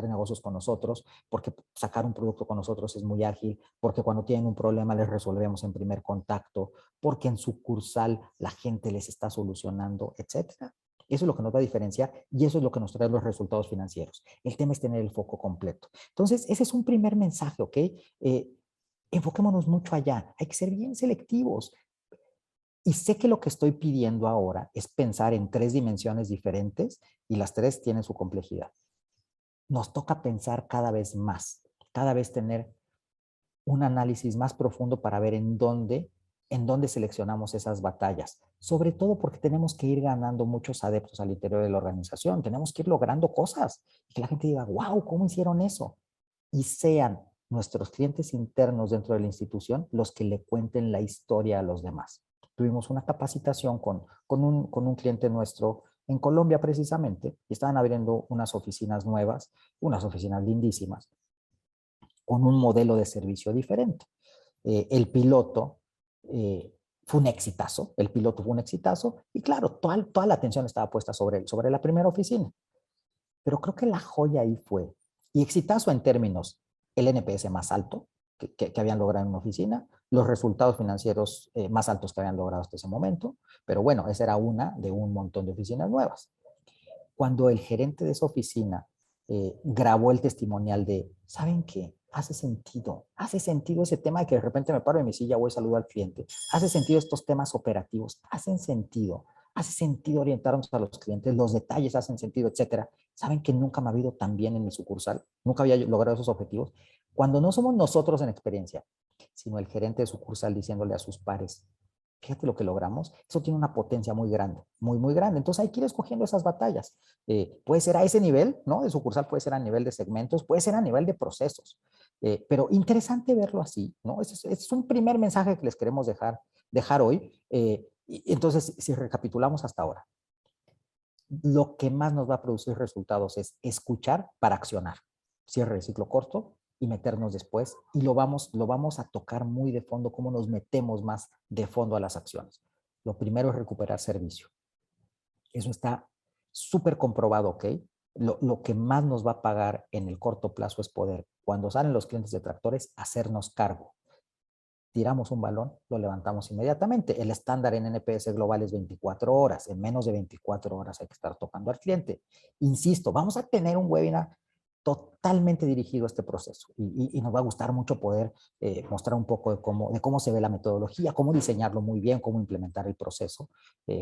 negocios con nosotros, porque sacar un producto con nosotros es muy ágil, porque cuando tienen un problema les resolvemos en primer contacto, porque en sucursal la gente les está solucionando, etcétera. Eso es lo que nos va a diferenciar y eso es lo que nos trae los resultados financieros. El tema es tener el foco completo. Entonces, ese es un primer mensaje, ¿ok? Enfoquémonos mucho allá. Hay que ser bien selectivos. Y sé que lo que estoy pidiendo ahora es pensar en 3 dimensiones diferentes y las 3 tienen su complejidad. Nos toca pensar cada vez más, cada vez tener un análisis más profundo para ver en dónde seleccionamos esas batallas. Sobre todo porque tenemos que ir ganando muchos adeptos al interior de la organización. Tenemos que ir logrando cosas y que la gente diga, wow, ¿cómo hicieron eso? Y sean nuestros clientes internos dentro de la institución los que le cuenten la historia a los demás. Tuvimos una capacitación con un cliente nuestro en Colombia precisamente, y estaban abriendo unas oficinas nuevas, unas oficinas lindísimas, con un modelo de servicio diferente. El piloto fue un exitazo, el piloto fue un exitazo, y claro, toda la atención estaba puesta sobre la primera oficina. Pero creo que la joya ahí fue, y exitazo en términos, el NPS más alto que habían logrado en una oficina, los resultados financieros más altos que habían logrado hasta ese momento, pero bueno, esa era una de un montón de oficinas nuevas. Cuando el gerente de esa oficina grabó el testimonial de, ¿saben qué? Hace sentido ese tema de que de repente me paro de mi silla, voy a saludar al cliente, hace sentido estos temas operativos, hace sentido orientarnos a los clientes, los detalles hacen sentido, etcétera. ¿Saben que nunca me ha ido tan bien en mi sucursal? Nunca había logrado esos objetivos. Cuando no somos nosotros en experiencia, sino el gerente de sucursal diciéndole a sus pares, fíjate lo que logramos, eso tiene una potencia muy grande, muy, muy grande. Entonces hay que ir escogiendo esas batallas. Puede ser a ese nivel, ¿no? De sucursal, puede ser a nivel de segmentos, puede ser a nivel de procesos. Pero interesante verlo así, ¿no? Es un primer mensaje que les queremos dejar hoy. Y entonces, si recapitulamos hasta ahora, lo que más nos va a producir resultados es escuchar para accionar. Cierre de ciclo corto, y meternos después, y lo vamos a tocar muy de fondo, cómo nos metemos más de fondo a las acciones. Lo primero es recuperar servicio. Eso está súper comprobado, ¿ok? Lo que más nos va a pagar en el corto plazo es poder, cuando salen los clientes detractores, hacernos cargo. Tiramos un balón, lo levantamos inmediatamente. El estándar en NPS global es 24 horas. En menos de 24 horas hay que estar tocando al cliente. Insisto, vamos a tener un webinar totalmente dirigido a este proceso y nos va a gustar mucho poder mostrar un poco de cómo se ve la metodología, cómo diseñarlo muy bien, cómo implementar el proceso,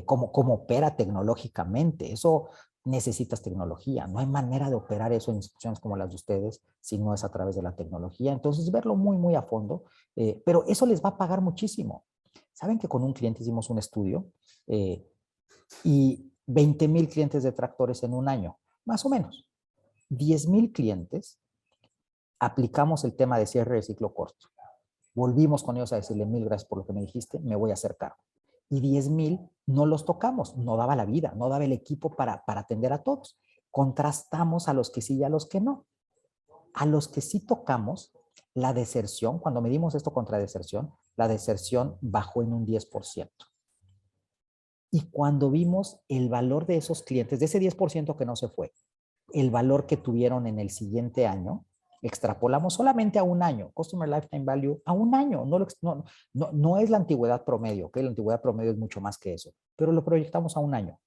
cómo opera tecnológicamente. Eso necesitas tecnología. No hay manera de operar eso en instituciones como las de ustedes si no es a través de la tecnología. Entonces, verlo muy, muy a fondo. Pero eso les va a pagar muchísimo. Saben que con un cliente hicimos un estudio y 20,000 clientes de tractores en un año, más o menos. 10,000 clientes, aplicamos el tema de cierre de ciclo corto. Volvimos con ellos a decirle 1,000 gracias por lo que me dijiste, me voy a hacer cargo. Y 10,000 no los tocamos, no daba la vida, no daba el equipo para atender a todos. Contrastamos a los que sí y a los que no. A los que sí tocamos, la deserción, cuando medimos esto contra deserción, la deserción bajó en un 10%. Y cuando vimos el valor de esos clientes, de ese 10% que no se fue, el valor que tuvieron en el siguiente año, extrapolamos solamente a un año, Customer Lifetime Value, a un año, no es la antigüedad promedio, ¿okay? La antigüedad promedio es mucho más que eso, pero lo proyectamos a un año.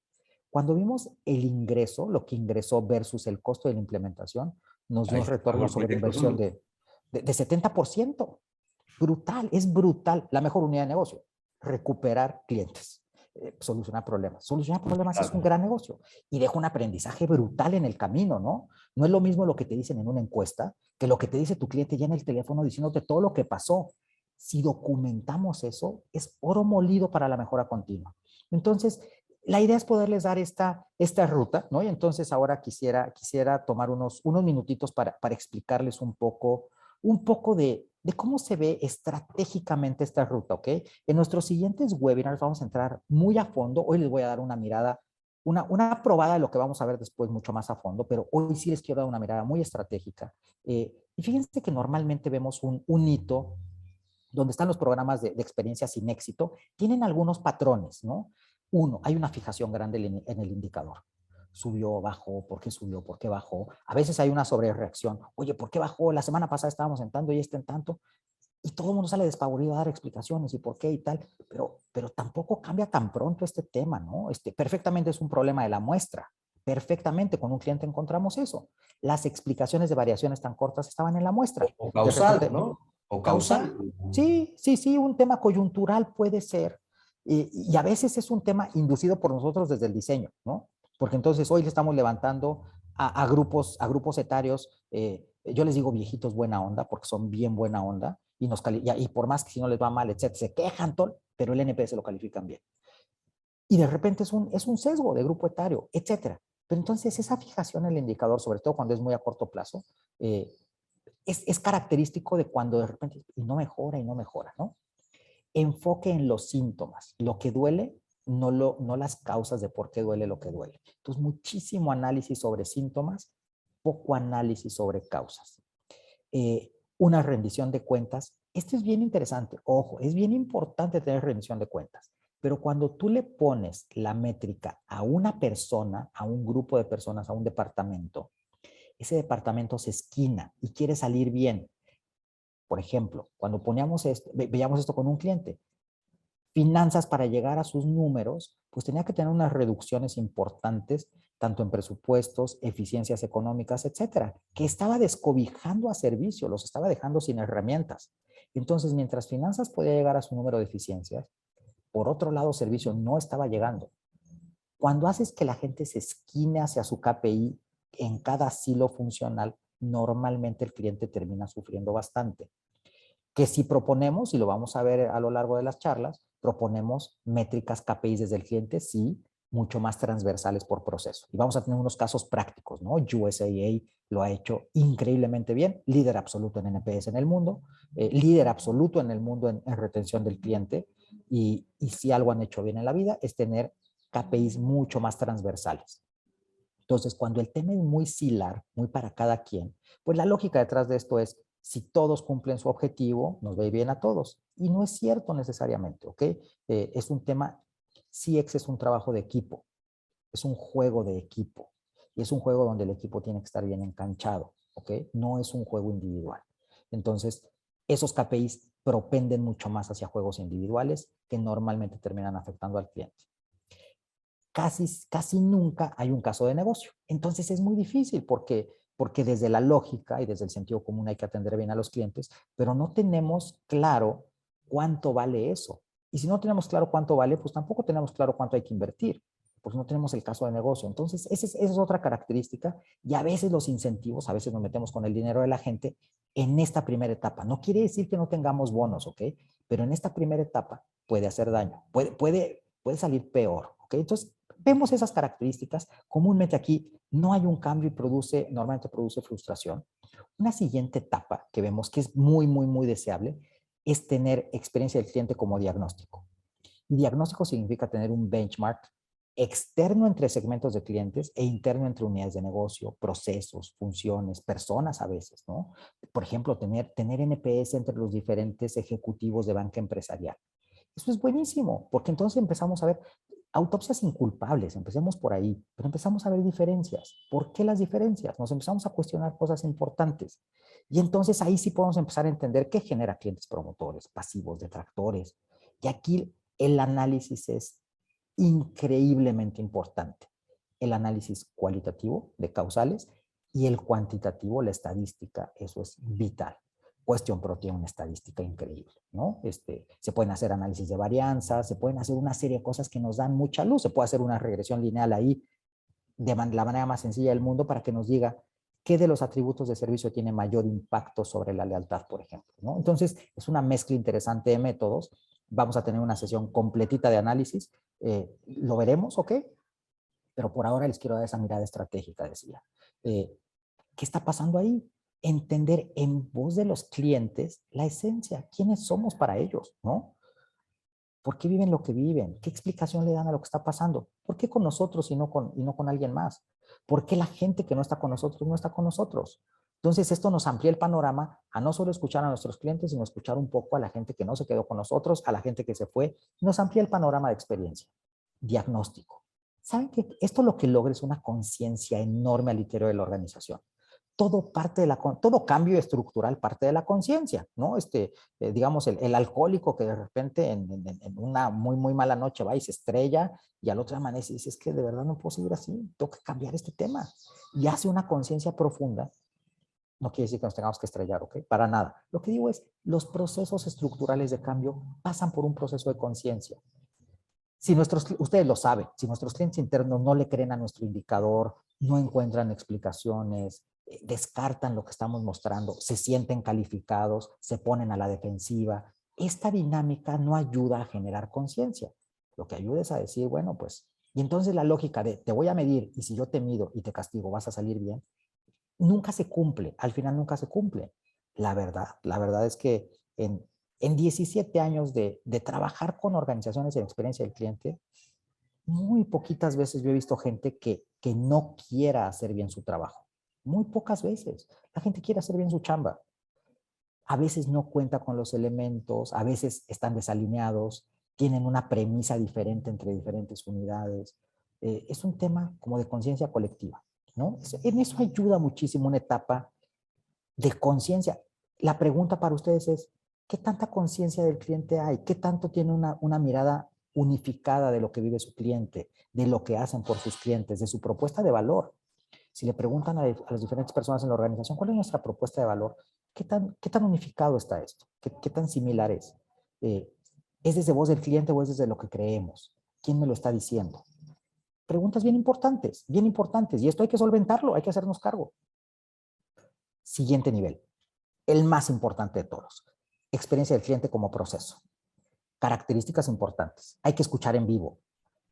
Cuando vimos el ingreso, lo que ingresó versus el costo de la implementación, nos dio un retorno sobre inversión de 70%. Brutal, es brutal. La mejor unidad de negocio, recuperar clientes. Solucionar problemas. Solucionar problemas es un gran negocio y deja un aprendizaje brutal en el camino, ¿no? No es lo mismo lo que te dicen en una encuesta que lo que te dice tu cliente ya en el teléfono diciéndote todo lo que pasó. Si documentamos eso, es oro molido para la mejora continua. Entonces, la idea es poderles dar esta ruta, ¿no? Y entonces ahora quisiera tomar unos minutitos para explicarles un poco de cómo se ve estratégicamente esta ruta, ¿ok? En nuestros siguientes webinars vamos a entrar muy a fondo. Hoy les voy a dar una mirada, una probada de lo que vamos a ver después mucho más a fondo, pero hoy sí les quiero dar una mirada muy estratégica. Y fíjense que normalmente vemos un hito donde están los programas de experiencia sin éxito, tienen algunos patrones, ¿no? Uno, hay una fijación grande en el indicador. Subió, bajó, ¿por qué subió? ¿Por qué bajó? A veces hay una sobrereacción. Oye, ¿por qué bajó? La semana pasada estábamos en tanto y en tanto. Y todo el mundo sale despavorido a dar explicaciones y por qué y tal. Pero tampoco cambia tan pronto este tema, ¿no? Perfectamente es un problema de la muestra. Perfectamente, con un cliente encontramos eso. Las explicaciones de variaciones tan cortas estaban en la muestra. O causal, repente, ¿no? O causal. Sí, un tema coyuntural puede ser. Y a veces es un tema inducido por nosotros desde el diseño, ¿no? Porque entonces hoy le estamos levantando a grupos etarios, yo les digo viejitos buena onda, porque son bien buena onda, y por más que si no les va mal, etcétera, se quejan, pero el NPS lo califican bien. Y de repente es un sesgo de grupo etario, etcétera. Pero entonces esa fijación en el indicador, sobre todo cuando es muy a corto plazo, es característico de cuando de repente y no mejora, ¿no? Enfoque en los síntomas. Lo que duele, no las causas de por qué duele lo que duele. Entonces, muchísimo análisis sobre síntomas, poco análisis sobre causas. Una rendición de cuentas. Esto es bien interesante. Ojo, es bien importante tener rendición de cuentas. Pero cuando tú le pones la métrica a una persona, a un grupo de personas, a un departamento, ese departamento se esquina y quiere salir bien. Por ejemplo, cuando veíamos esto con un cliente, finanzas para llegar a sus números, pues tenía que tener unas reducciones importantes, tanto en presupuestos, eficiencias económicas, etcétera, que estaba descobijando a servicio, los estaba dejando sin herramientas. Entonces, mientras finanzas podía llegar a su número de eficiencias, por otro lado, servicio no estaba llegando. Cuando haces que la gente se esquine hacia su KPI en cada silo funcional, normalmente el cliente termina sufriendo bastante. Que si proponemos, y lo vamos a ver a lo largo de las charlas, proponemos métricas KPIs desde el cliente, sí, mucho más transversales por proceso. Y vamos a tener unos casos prácticos, ¿no? USAA lo ha hecho increíblemente bien, líder absoluto en NPS en el mundo, líder absoluto en el mundo en retención del cliente, y si algo han hecho bien en la vida es tener KPIs mucho más transversales. Entonces, cuando el tema es muy similar, muy para cada quien, pues la lógica detrás de esto es, Si todos cumplen su objetivo, nos va bien a todos. Y no es cierto necesariamente, ¿ok? Es un tema, CX es un trabajo de equipo, es un juego de equipo. Y es un juego donde el equipo tiene que estar bien enganchado, ¿ok? No es un juego individual. Entonces, esos KPIs propenden mucho más hacia juegos individuales que normalmente terminan afectando al cliente. Casi nunca hay un caso de negocio. Entonces es muy difícil porque desde la lógica y desde el sentido común hay que atender bien a los clientes, pero no tenemos claro cuánto vale eso. Y si no tenemos claro cuánto vale, pues tampoco tenemos claro cuánto hay que invertir, pues no tenemos el caso de negocio. Entonces, esa es otra característica y a veces los incentivos, a veces nos metemos con el dinero de la gente en esta primera etapa. No quiere decir que no tengamos bonos, ¿ok? Pero en esta primera etapa puede hacer daño, puede salir peor, ¿ok? Entonces, vemos esas características. Comúnmente aquí no hay un cambio y normalmente produce frustración. Una siguiente etapa que vemos que es muy deseable es tener experiencia del cliente como diagnóstico. Y diagnóstico significa tener un benchmark externo entre segmentos de clientes e interno entre unidades de negocio, procesos, funciones, personas a veces, ¿no? Por ejemplo, tener NPS entre los diferentes ejecutivos de banca empresarial. Eso es buenísimo, porque entonces empezamos a ver autopsias inculpables, empecemos por ahí, pero empezamos a ver diferencias. ¿Por qué las diferencias? Nos empezamos a cuestionar cosas importantes. Y entonces ahí sí podemos empezar a entender qué genera clientes promotores, pasivos, detractores. Y aquí el análisis es increíblemente importante. El análisis cualitativo de causales y el cuantitativo, la estadística, eso es vital. Question Pro tiene una estadística increíble, ¿no? Se pueden hacer análisis de varianza, se pueden hacer una serie de cosas que nos dan mucha luz, se puede hacer una regresión lineal ahí de la manera más sencilla del mundo para que nos diga qué de los atributos de servicio tiene mayor impacto sobre la lealtad, por ejemplo, ¿no? Entonces, es una mezcla interesante de métodos. Vamos a tener una sesión completita de análisis. Lo veremos, ¿ok? Pero por ahora les quiero dar esa mirada estratégica, decía. ¿Qué está pasando ahí? Entender en voz de los clientes la esencia, quiénes somos para ellos, ¿no? ¿Por qué viven lo que viven? ¿Qué explicación le dan a lo que está pasando? ¿Por qué con nosotros y no con alguien más? ¿Por qué la gente que no está con nosotros no está con nosotros? Entonces, esto nos amplía el panorama a no solo escuchar a nuestros clientes, sino escuchar un poco a la gente que no se quedó con nosotros, a la gente que se fue. Nos amplía el panorama de experiencia. Diagnóstico. ¿Saben que esto lo que logra es una conciencia enorme al interior de la organización? Todo cambio estructural parte de la conciencia, ¿no? Digamos, el alcohólico que de repente en una muy mala noche va y se estrella y al otro amanece y dice, es que de verdad no puedo seguir así, tengo que cambiar este tema. Y hace una conciencia profunda. No quiere decir que nos tengamos que estrellar, ¿ok? Para nada. Lo que digo es, los procesos estructurales de cambio pasan por un proceso de conciencia. Ustedes lo saben, si nuestros clientes internos no le creen a nuestro indicador, no encuentran explicaciones, descartan lo que estamos mostrando, se sienten calificados, se ponen a la defensiva, esta dinámica no ayuda a generar conciencia. Lo que ayuda es a decir, bueno, pues, y entonces la lógica de te voy a medir y si yo te mido y te castigo vas a salir bien, nunca se cumple, al final nunca se cumple. La verdad es que en 17 años de trabajar con organizaciones en experiencia del cliente, muy poquitas veces yo he visto gente que no quiera hacer bien su trabajo. Muy pocas veces. La gente quiere hacer bien su chamba. A veces no cuenta con los elementos, a veces están desalineados, tienen una premisa diferente entre diferentes unidades. Es un tema como de conciencia colectiva, ¿no? En eso ayuda muchísimo una etapa de conciencia. La pregunta para ustedes es, ¿qué tanta conciencia del cliente hay? ¿Qué tanto tiene una mirada unificada de lo que vive su cliente, de lo que hacen por sus clientes, de su propuesta de valor? Si le preguntan a las diferentes personas en la organización, ¿cuál es nuestra propuesta de valor? Qué tan unificado está esto? ¿Qué tan similar es? ¿Es desde voz del cliente o es desde lo que creemos? ¿Quién me lo está diciendo? Preguntas bien importantes. Y esto hay que solventarlo, hay que hacernos cargo. Siguiente nivel, el más importante de todos. Experiencia del cliente como proceso. Características importantes. Hay que escuchar en vivo.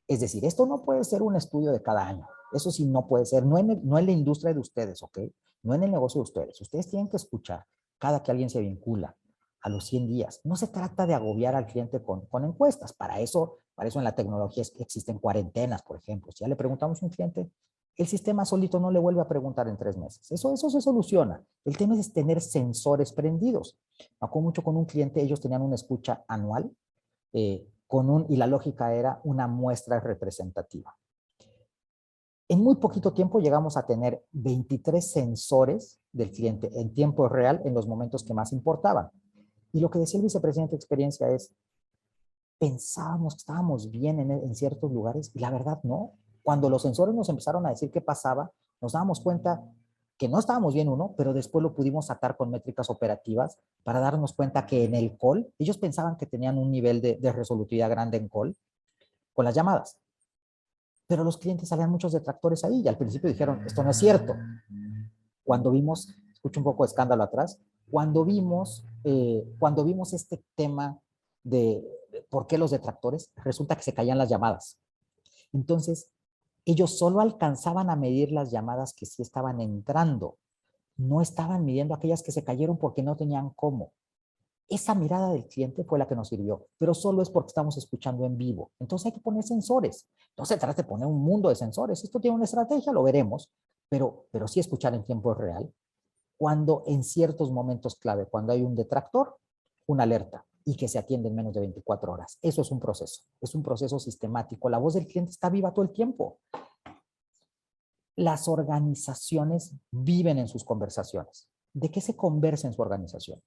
Es decir, esto no puede ser un estudio de cada año. Eso sí no puede ser, no en la industria de ustedes, ¿ok? No en el negocio de ustedes. Ustedes tienen que escuchar cada que alguien se vincula a los 100 días. No se trata de agobiar al cliente con encuestas. Para eso en la tecnología existen cuarentenas, por ejemplo. Si ya le preguntamos a un cliente, el sistema solito no le vuelve a preguntar en 3 meses. Eso se soluciona. El tema es tener sensores prendidos. Me acuerdo mucho con un cliente, ellos tenían una escucha anual y la lógica era una muestra representativa. En muy poquito tiempo llegamos a tener 23 sensores del cliente en tiempo real en los momentos que más importaban. Y lo que decía el vicepresidente de experiencia es, pensábamos que estábamos bien en ciertos lugares y la verdad no. Cuando los sensores nos empezaron a decir qué pasaba, nos dábamos cuenta que no estábamos bien uno, pero después lo pudimos atar con métricas operativas para darnos cuenta que en el call, ellos pensaban que tenían un nivel de resolutividad grande en call con las llamadas. Pero los clientes habían muchos detractores ahí y al principio dijeron, esto no es cierto. Cuando vimos, escucho un poco de escándalo atrás, cuando vimos este tema de por qué los detractores, resulta que se caían las llamadas. Entonces, ellos solo alcanzaban a medir las llamadas que sí estaban entrando. No estaban midiendo aquellas que se cayeron porque no tenían cómo. Esa mirada del cliente fue la que nos sirvió, pero solo es porque estamos escuchando en vivo. Entonces hay que poner sensores. No se trata de poner un mundo de sensores. Esto tiene una estrategia, lo veremos, pero sí escuchar en tiempo real. Cuando en ciertos momentos clave, cuando hay un detractor, una alerta y que se atiende en menos de 24 horas. Eso es un proceso sistemático. La voz del cliente está viva todo el tiempo. Las organizaciones viven en sus conversaciones. ¿De qué se conversa en su organización?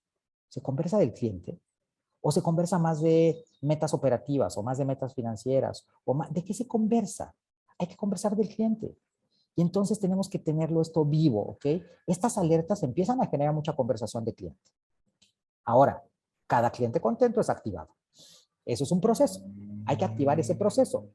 ¿Se conversa del cliente? ¿O se conversa más de metas operativas o más de metas financieras? ¿De qué se conversa? Hay que conversar del cliente. Y entonces tenemos que tenerlo esto vivo, ¿ok? Estas alertas empiezan a generar mucha conversación de cliente. Ahora, cada cliente contento es activado. Eso es un proceso. Hay que activar ese proceso.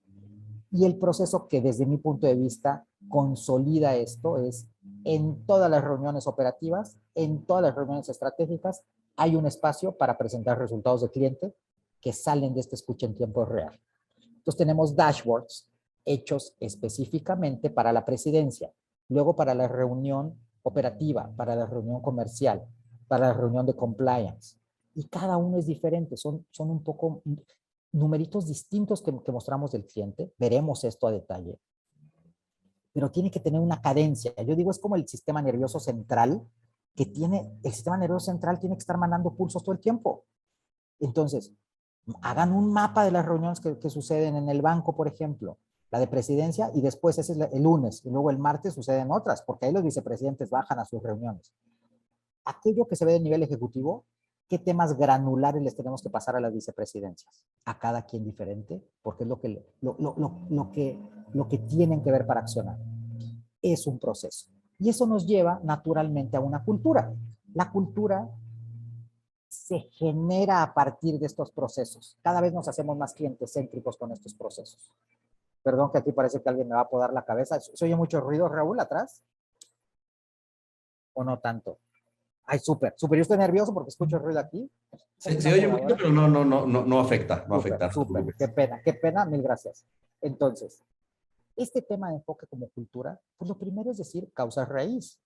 Y el proceso que desde mi punto de vista consolida esto es en todas las reuniones operativas, en todas las reuniones estratégicas, hay un espacio para presentar resultados de cliente que salen de esta escucha en tiempo real. Entonces tenemos dashboards hechos específicamente para la presidencia, luego para la reunión operativa, para la reunión comercial, para la reunión de compliance. Y cada uno es diferente, son un poco numeritos distintos que mostramos del cliente. Veremos esto a detalle. Pero tiene que tener una cadencia. Yo digo, es como el sistema nervioso central el sistema nervioso central tiene que estar mandando pulsos todo el tiempo. Entonces, hagan un mapa de las reuniones que suceden en el banco, por ejemplo, la de presidencia, y después ese es el lunes, y luego el martes suceden otras, porque ahí los vicepresidentes bajan a sus reuniones. Aquello que se ve de nivel ejecutivo, ¿qué temas granulares les tenemos que pasar a las vicepresidencias? A cada quien diferente, porque es lo que tienen que ver para accionar. Es un proceso. Y eso nos lleva naturalmente a una cultura. La cultura se genera a partir de estos procesos. Cada vez nos hacemos más clientes céntricos con estos procesos. Perdón que aquí parece que alguien me va a podar la cabeza. ¿Se oye mucho ruido, Raúl, atrás? ¿O no tanto? Ay, súper. Yo estoy nervioso porque escucho el ruido aquí. Se oye mucho, pero no afecta. No afecta. Súper. Qué pena. Mil gracias. Entonces, este tema de enfoque como cultura, pues lo primero es decir causa raíz.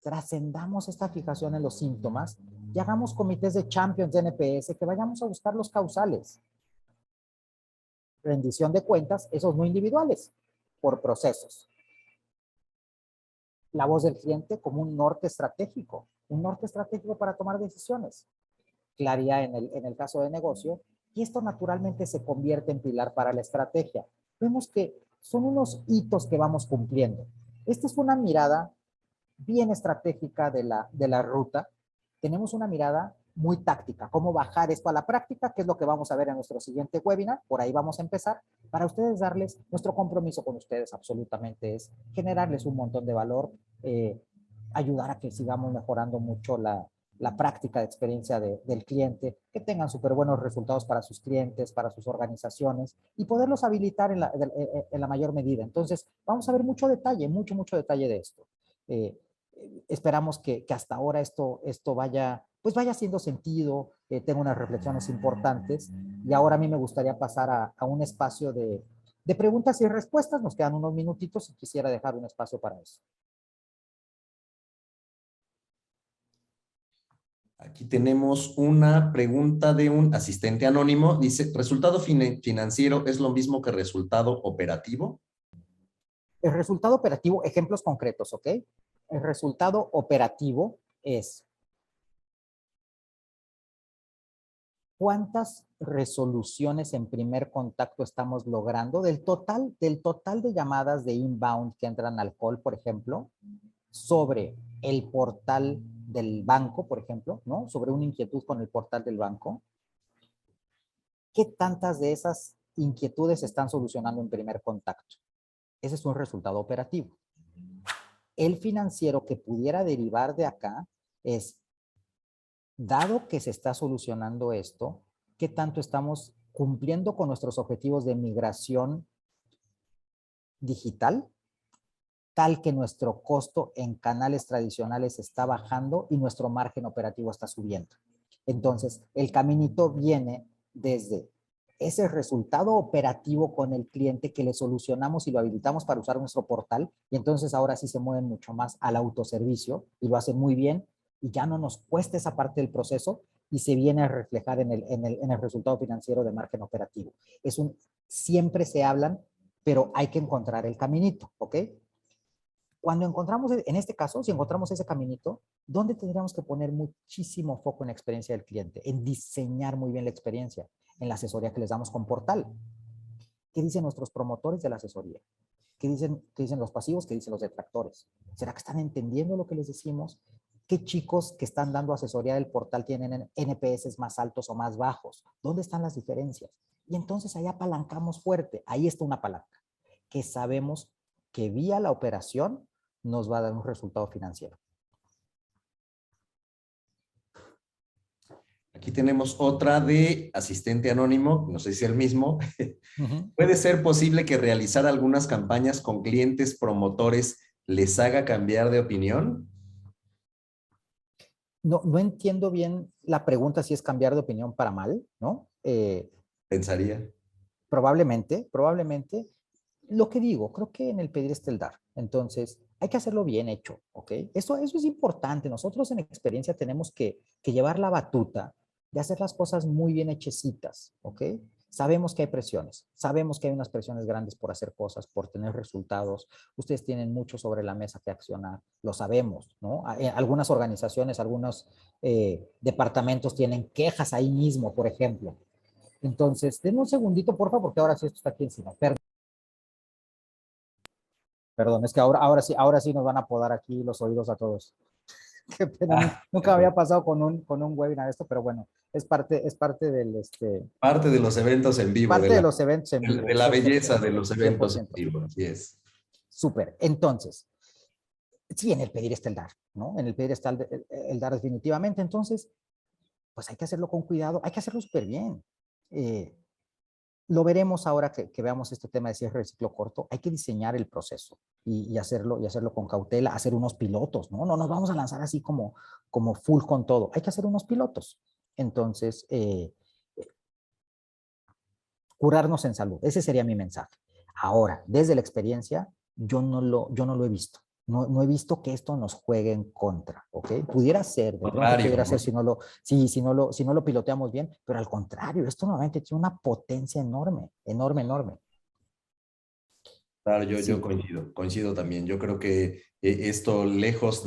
Trascendamos esta fijación en los síntomas y hagamos comités de champions de NPS que vayamos a buscar los causales. Rendición de cuentas, esos no individuales, por procesos. La voz del cliente como un norte estratégico para tomar decisiones. Claridad en el caso de negocio, y esto naturalmente se convierte en pilar para la estrategia. Vemos que son unos hitos que vamos cumpliendo. Esta es una mirada bien estratégica de la ruta. Tenemos una mirada muy táctica, cómo bajar esto a la práctica, que es lo que vamos a ver en nuestro siguiente webinar. Por ahí vamos a empezar. Para ustedes darles, nuestro compromiso con ustedes absolutamente es generarles un montón de valor, ayudar a que sigamos mejorando mucho la práctica de experiencia del cliente, que tengan súper buenos resultados para sus clientes, para sus organizaciones y poderlos habilitar en la mayor medida. Entonces, vamos a ver mucho detalle, mucho detalle de esto. Esperamos que hasta ahora esto vaya haciendo sentido, tenga unas reflexiones importantes, y ahora a mí me gustaría pasar a un espacio de preguntas y respuestas. Nos quedan unos minutitos y quisiera dejar un espacio para eso. Aquí tenemos una pregunta de un asistente anónimo. Dice, ¿resultado financiero es lo mismo que resultado operativo? El resultado operativo, ejemplos concretos, ¿ok? El resultado operativo es ¿cuántas resoluciones en primer contacto estamos logrando del total de llamadas de inbound que entran al call, por ejemplo, sobre el portal del banco, por ejemplo, ¿no? Sobre una inquietud con el portal del banco? ¿Qué tantas de esas inquietudes se están solucionando en primer contacto? Ese es un resultado operativo. El financiero que pudiera derivar de acá es, dado que se está solucionando esto, ¿qué tanto estamos cumpliendo con nuestros objetivos de migración digital? Tal que nuestro costo en canales tradicionales está bajando y nuestro margen operativo está subiendo. Entonces, el caminito viene desde ese resultado operativo con el cliente que le solucionamos y lo habilitamos para usar nuestro portal, y entonces ahora sí se mueven mucho más al autoservicio y lo hacen muy bien y ya no nos cuesta esa parte del proceso y se viene a reflejar en el resultado financiero de margen operativo. Siempre se hablan, pero hay que encontrar el caminito, ¿ok? Cuando encontramos, en este caso, si encontramos ese caminito, ¿dónde tendríamos que poner muchísimo foco en la experiencia del cliente? En diseñar muy bien la experiencia, en la asesoría que les damos con portal. ¿Qué dicen nuestros promotores de la asesoría? ¿Qué dicen los pasivos? ¿Qué dicen los detractores? ¿Será que están entendiendo lo que les decimos? ¿Qué chicos que están dando asesoría del portal tienen NPS más altos o más bajos? ¿Dónde están las diferencias? Y entonces ahí apalancamos fuerte. Ahí está una palanca que sabemos que vía la operación nos va a dar un resultado financiero. Aquí tenemos otra de asistente anónimo, no sé si es el mismo. ¿Puede ser posible que realizar algunas campañas con clientes promotores les haga cambiar de opinión? No entiendo bien la pregunta si es cambiar de opinión para mal, ¿no? Pensaría. Probablemente. Lo que digo, creo que en el pedir está el dar. Entonces, hay que hacerlo bien hecho, ¿ok? Eso es importante. Nosotros en experiencia tenemos que llevar la batuta de hacer las cosas muy bien hechecitas, ¿ok? Sabemos que hay presiones, sabemos que hay unas presiones grandes por hacer cosas, por tener resultados. Ustedes tienen mucho sobre la mesa que accionar, lo sabemos, ¿no? Algunas organizaciones, algunos departamentos tienen quejas ahí mismo, por ejemplo. Entonces, denme un segundito, por favor, porque ahora sí esto está aquí encima. Perdón, es que ahora sí nos van a podar aquí los oídos a todos. Qué pena, nunca me había pasado con un webinar esto, pero bueno, es parte del Parte de los eventos en vivo, parte de los eventos en vivo. de la belleza 100%, de los eventos en 100%. vivo, así es. Súper. Entonces, sí, en el pedir está el dar, ¿no? En el pedir está el dar definitivamente. Entonces, pues hay que hacerlo con cuidado, hay que hacerlo súper bien. Lo veremos ahora que veamos este tema de cierre de ciclo corto. Hay que diseñar el proceso y hacerlo con cautela, hacer unos pilotos, ¿no? No nos vamos a lanzar así como full con todo. Hay que hacer unos pilotos. Entonces, curarnos en salud. Ese sería mi mensaje. Ahora, desde la experiencia, yo no lo he visto. No he visto que esto nos juegue en contra, ¿ok? Pudiera ser, de pronto pudiera ser si no lo piloteamos bien, pero al contrario, esto nuevamente tiene una potencia enorme, enorme. Claro, yo Sí. coincido también. Yo creo que esto lejos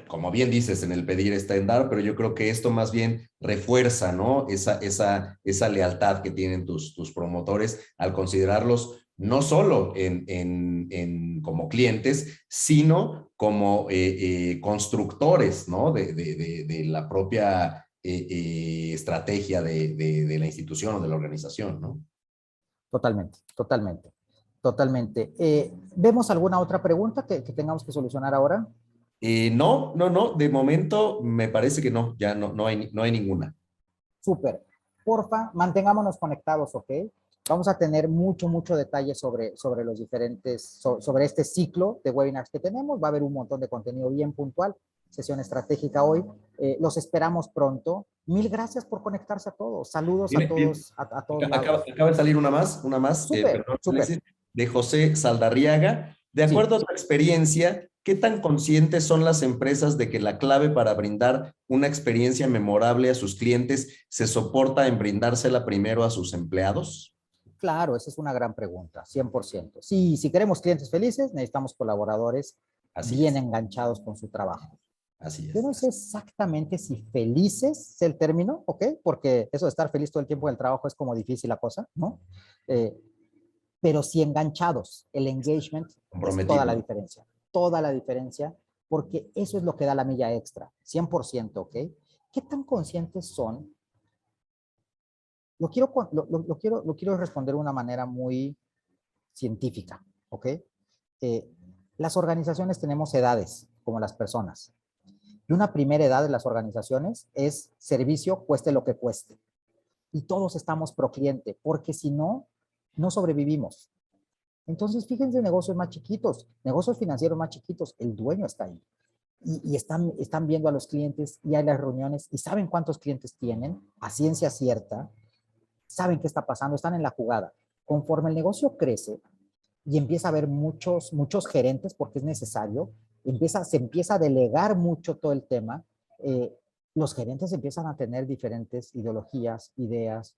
como bien dices, en el pedir está en dar, pero yo creo que esto más bien refuerza, ¿no? Esa lealtad que tienen tus promotores al considerarlos no solo como clientes, sino como constructores, ¿no? De la propia estrategia de la institución o de la organización, ¿no? Totalmente. ¿Vemos alguna otra pregunta que tengamos que solucionar ahora? No, de momento me parece que no, ya no hay ninguna. Súper. Porfa, mantengámonos conectados, ¿ok? Vamos a tener mucho detalle sobre los diferentes, sobre este ciclo de webinars que tenemos. Va a haber un montón de contenido bien puntual, sesión estratégica hoy. Los esperamos pronto. Mil gracias por conectarse a todos. Saludos a todos, a todos lados. Acaba de salir una más, Súper. de José Saldarriaga. De Sí. acuerdo a tu experiencia, ¿qué tan conscientes son las empresas de que la clave para brindar una experiencia memorable a sus clientes se soporta en brindársela primero a sus empleados? Claro, esa es una gran pregunta, 100%. Sí, si queremos clientes felices, necesitamos colaboradores Así bien es, enganchados con su trabajo. así Yo es. no sé exactamente si felices es el término, ¿ok? Porque eso de estar feliz todo el tiempo en el trabajo es como difícil la cosa, ¿no? Eh, pero si enganchados, el engagement es Comprometido. toda la diferencia, porque eso es lo que da la milla extra, 100%, ¿ok? ¿Qué tan conscientes son? Lo quiero responder de una manera muy científica, ¿ok? Las organizaciones tenemos edades, como las personas. Y una primera edad de las organizaciones es servicio, cueste lo que cueste. Y todos estamos pro cliente, porque si no, no sobrevivimos. Entonces, fíjense negocios más chiquitos, negocios financieros más chiquitos, el dueño está ahí. Y están viendo a los clientes y hay las reuniones y saben cuántos clientes tienen a ciencia cierta, saben qué está pasando, están en la jugada. Conforme el negocio crece y empieza a haber muchos gerentes, porque es necesario, se empieza a delegar mucho todo el tema, eh, los gerentes empiezan a tener diferentes ideologías, ideas,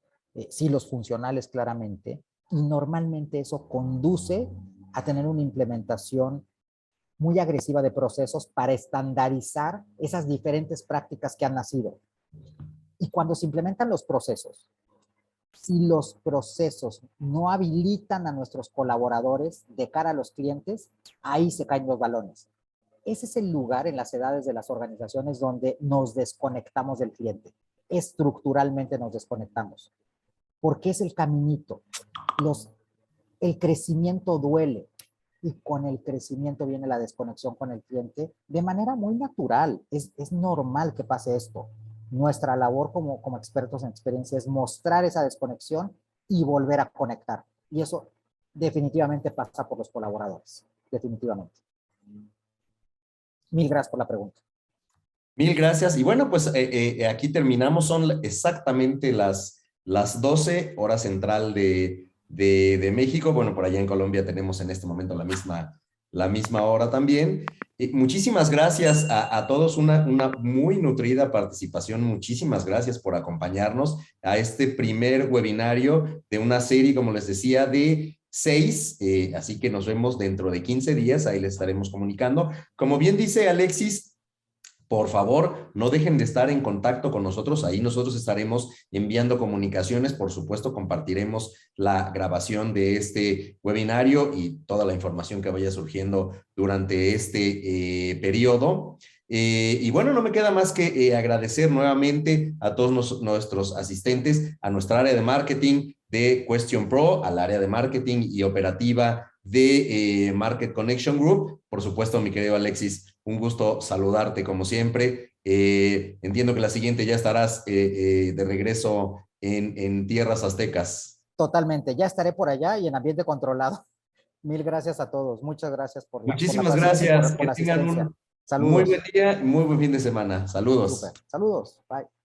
silos funcionales claramente, y normalmente eso conduce a tener una implementación muy agresiva de procesos para estandarizar esas diferentes prácticas que han nacido. Y cuando se implementan los procesos, si los procesos no habilitan a nuestros colaboradores de cara a los clientes, ahí se caen los balones. Ese es el lugar en las edades de las organizaciones donde nos desconectamos del cliente. Estructuralmente nos desconectamos. Porque es el caminito. El crecimiento duele y con el crecimiento viene la desconexión con el cliente de manera muy natural. Es normal que pase esto. Nuestra labor como expertos en experiencia es mostrar esa desconexión y volver a conectar. Y eso definitivamente pasa por los colaboradores. Definitivamente. Mil gracias por la pregunta. Mil gracias. Y bueno, pues aquí terminamos. Son exactamente las 12 horas central de México. Bueno, por allá en Colombia tenemos en este momento la misma hora también. Muchísimas gracias a todos, una muy nutrida participación. Muchísimas gracias por acompañarnos a este primer webinario de una serie, como les decía, de 6. Así que nos vemos dentro de 15 días. Ahí les estaremos comunicando. Como bien dice Alexis, por favor, no dejen de estar en contacto con nosotros. Ahí nosotros estaremos enviando comunicaciones. Por supuesto, compartiremos la grabación de este webinario y toda la información que vaya surgiendo durante este periodo. Y bueno, no me queda más que agradecer nuevamente a todos nuestros asistentes, a nuestra área de marketing de Question Pro, al área de marketing y operativa de Market Connection Group. Por supuesto, mi querido Alexis, un gusto saludarte como siempre. Entiendo que la siguiente ya estarás de regreso en tierras aztecas. Totalmente. Ya estaré por allá y en ambiente controlado. Mil gracias a todos. Muchas gracias por la Muchísimas paciencia y gracias. por Que la tengan asistencia. un muy buen Saludos. día y muy buen fin de semana. Saludos. Súper. Saludos. Bye.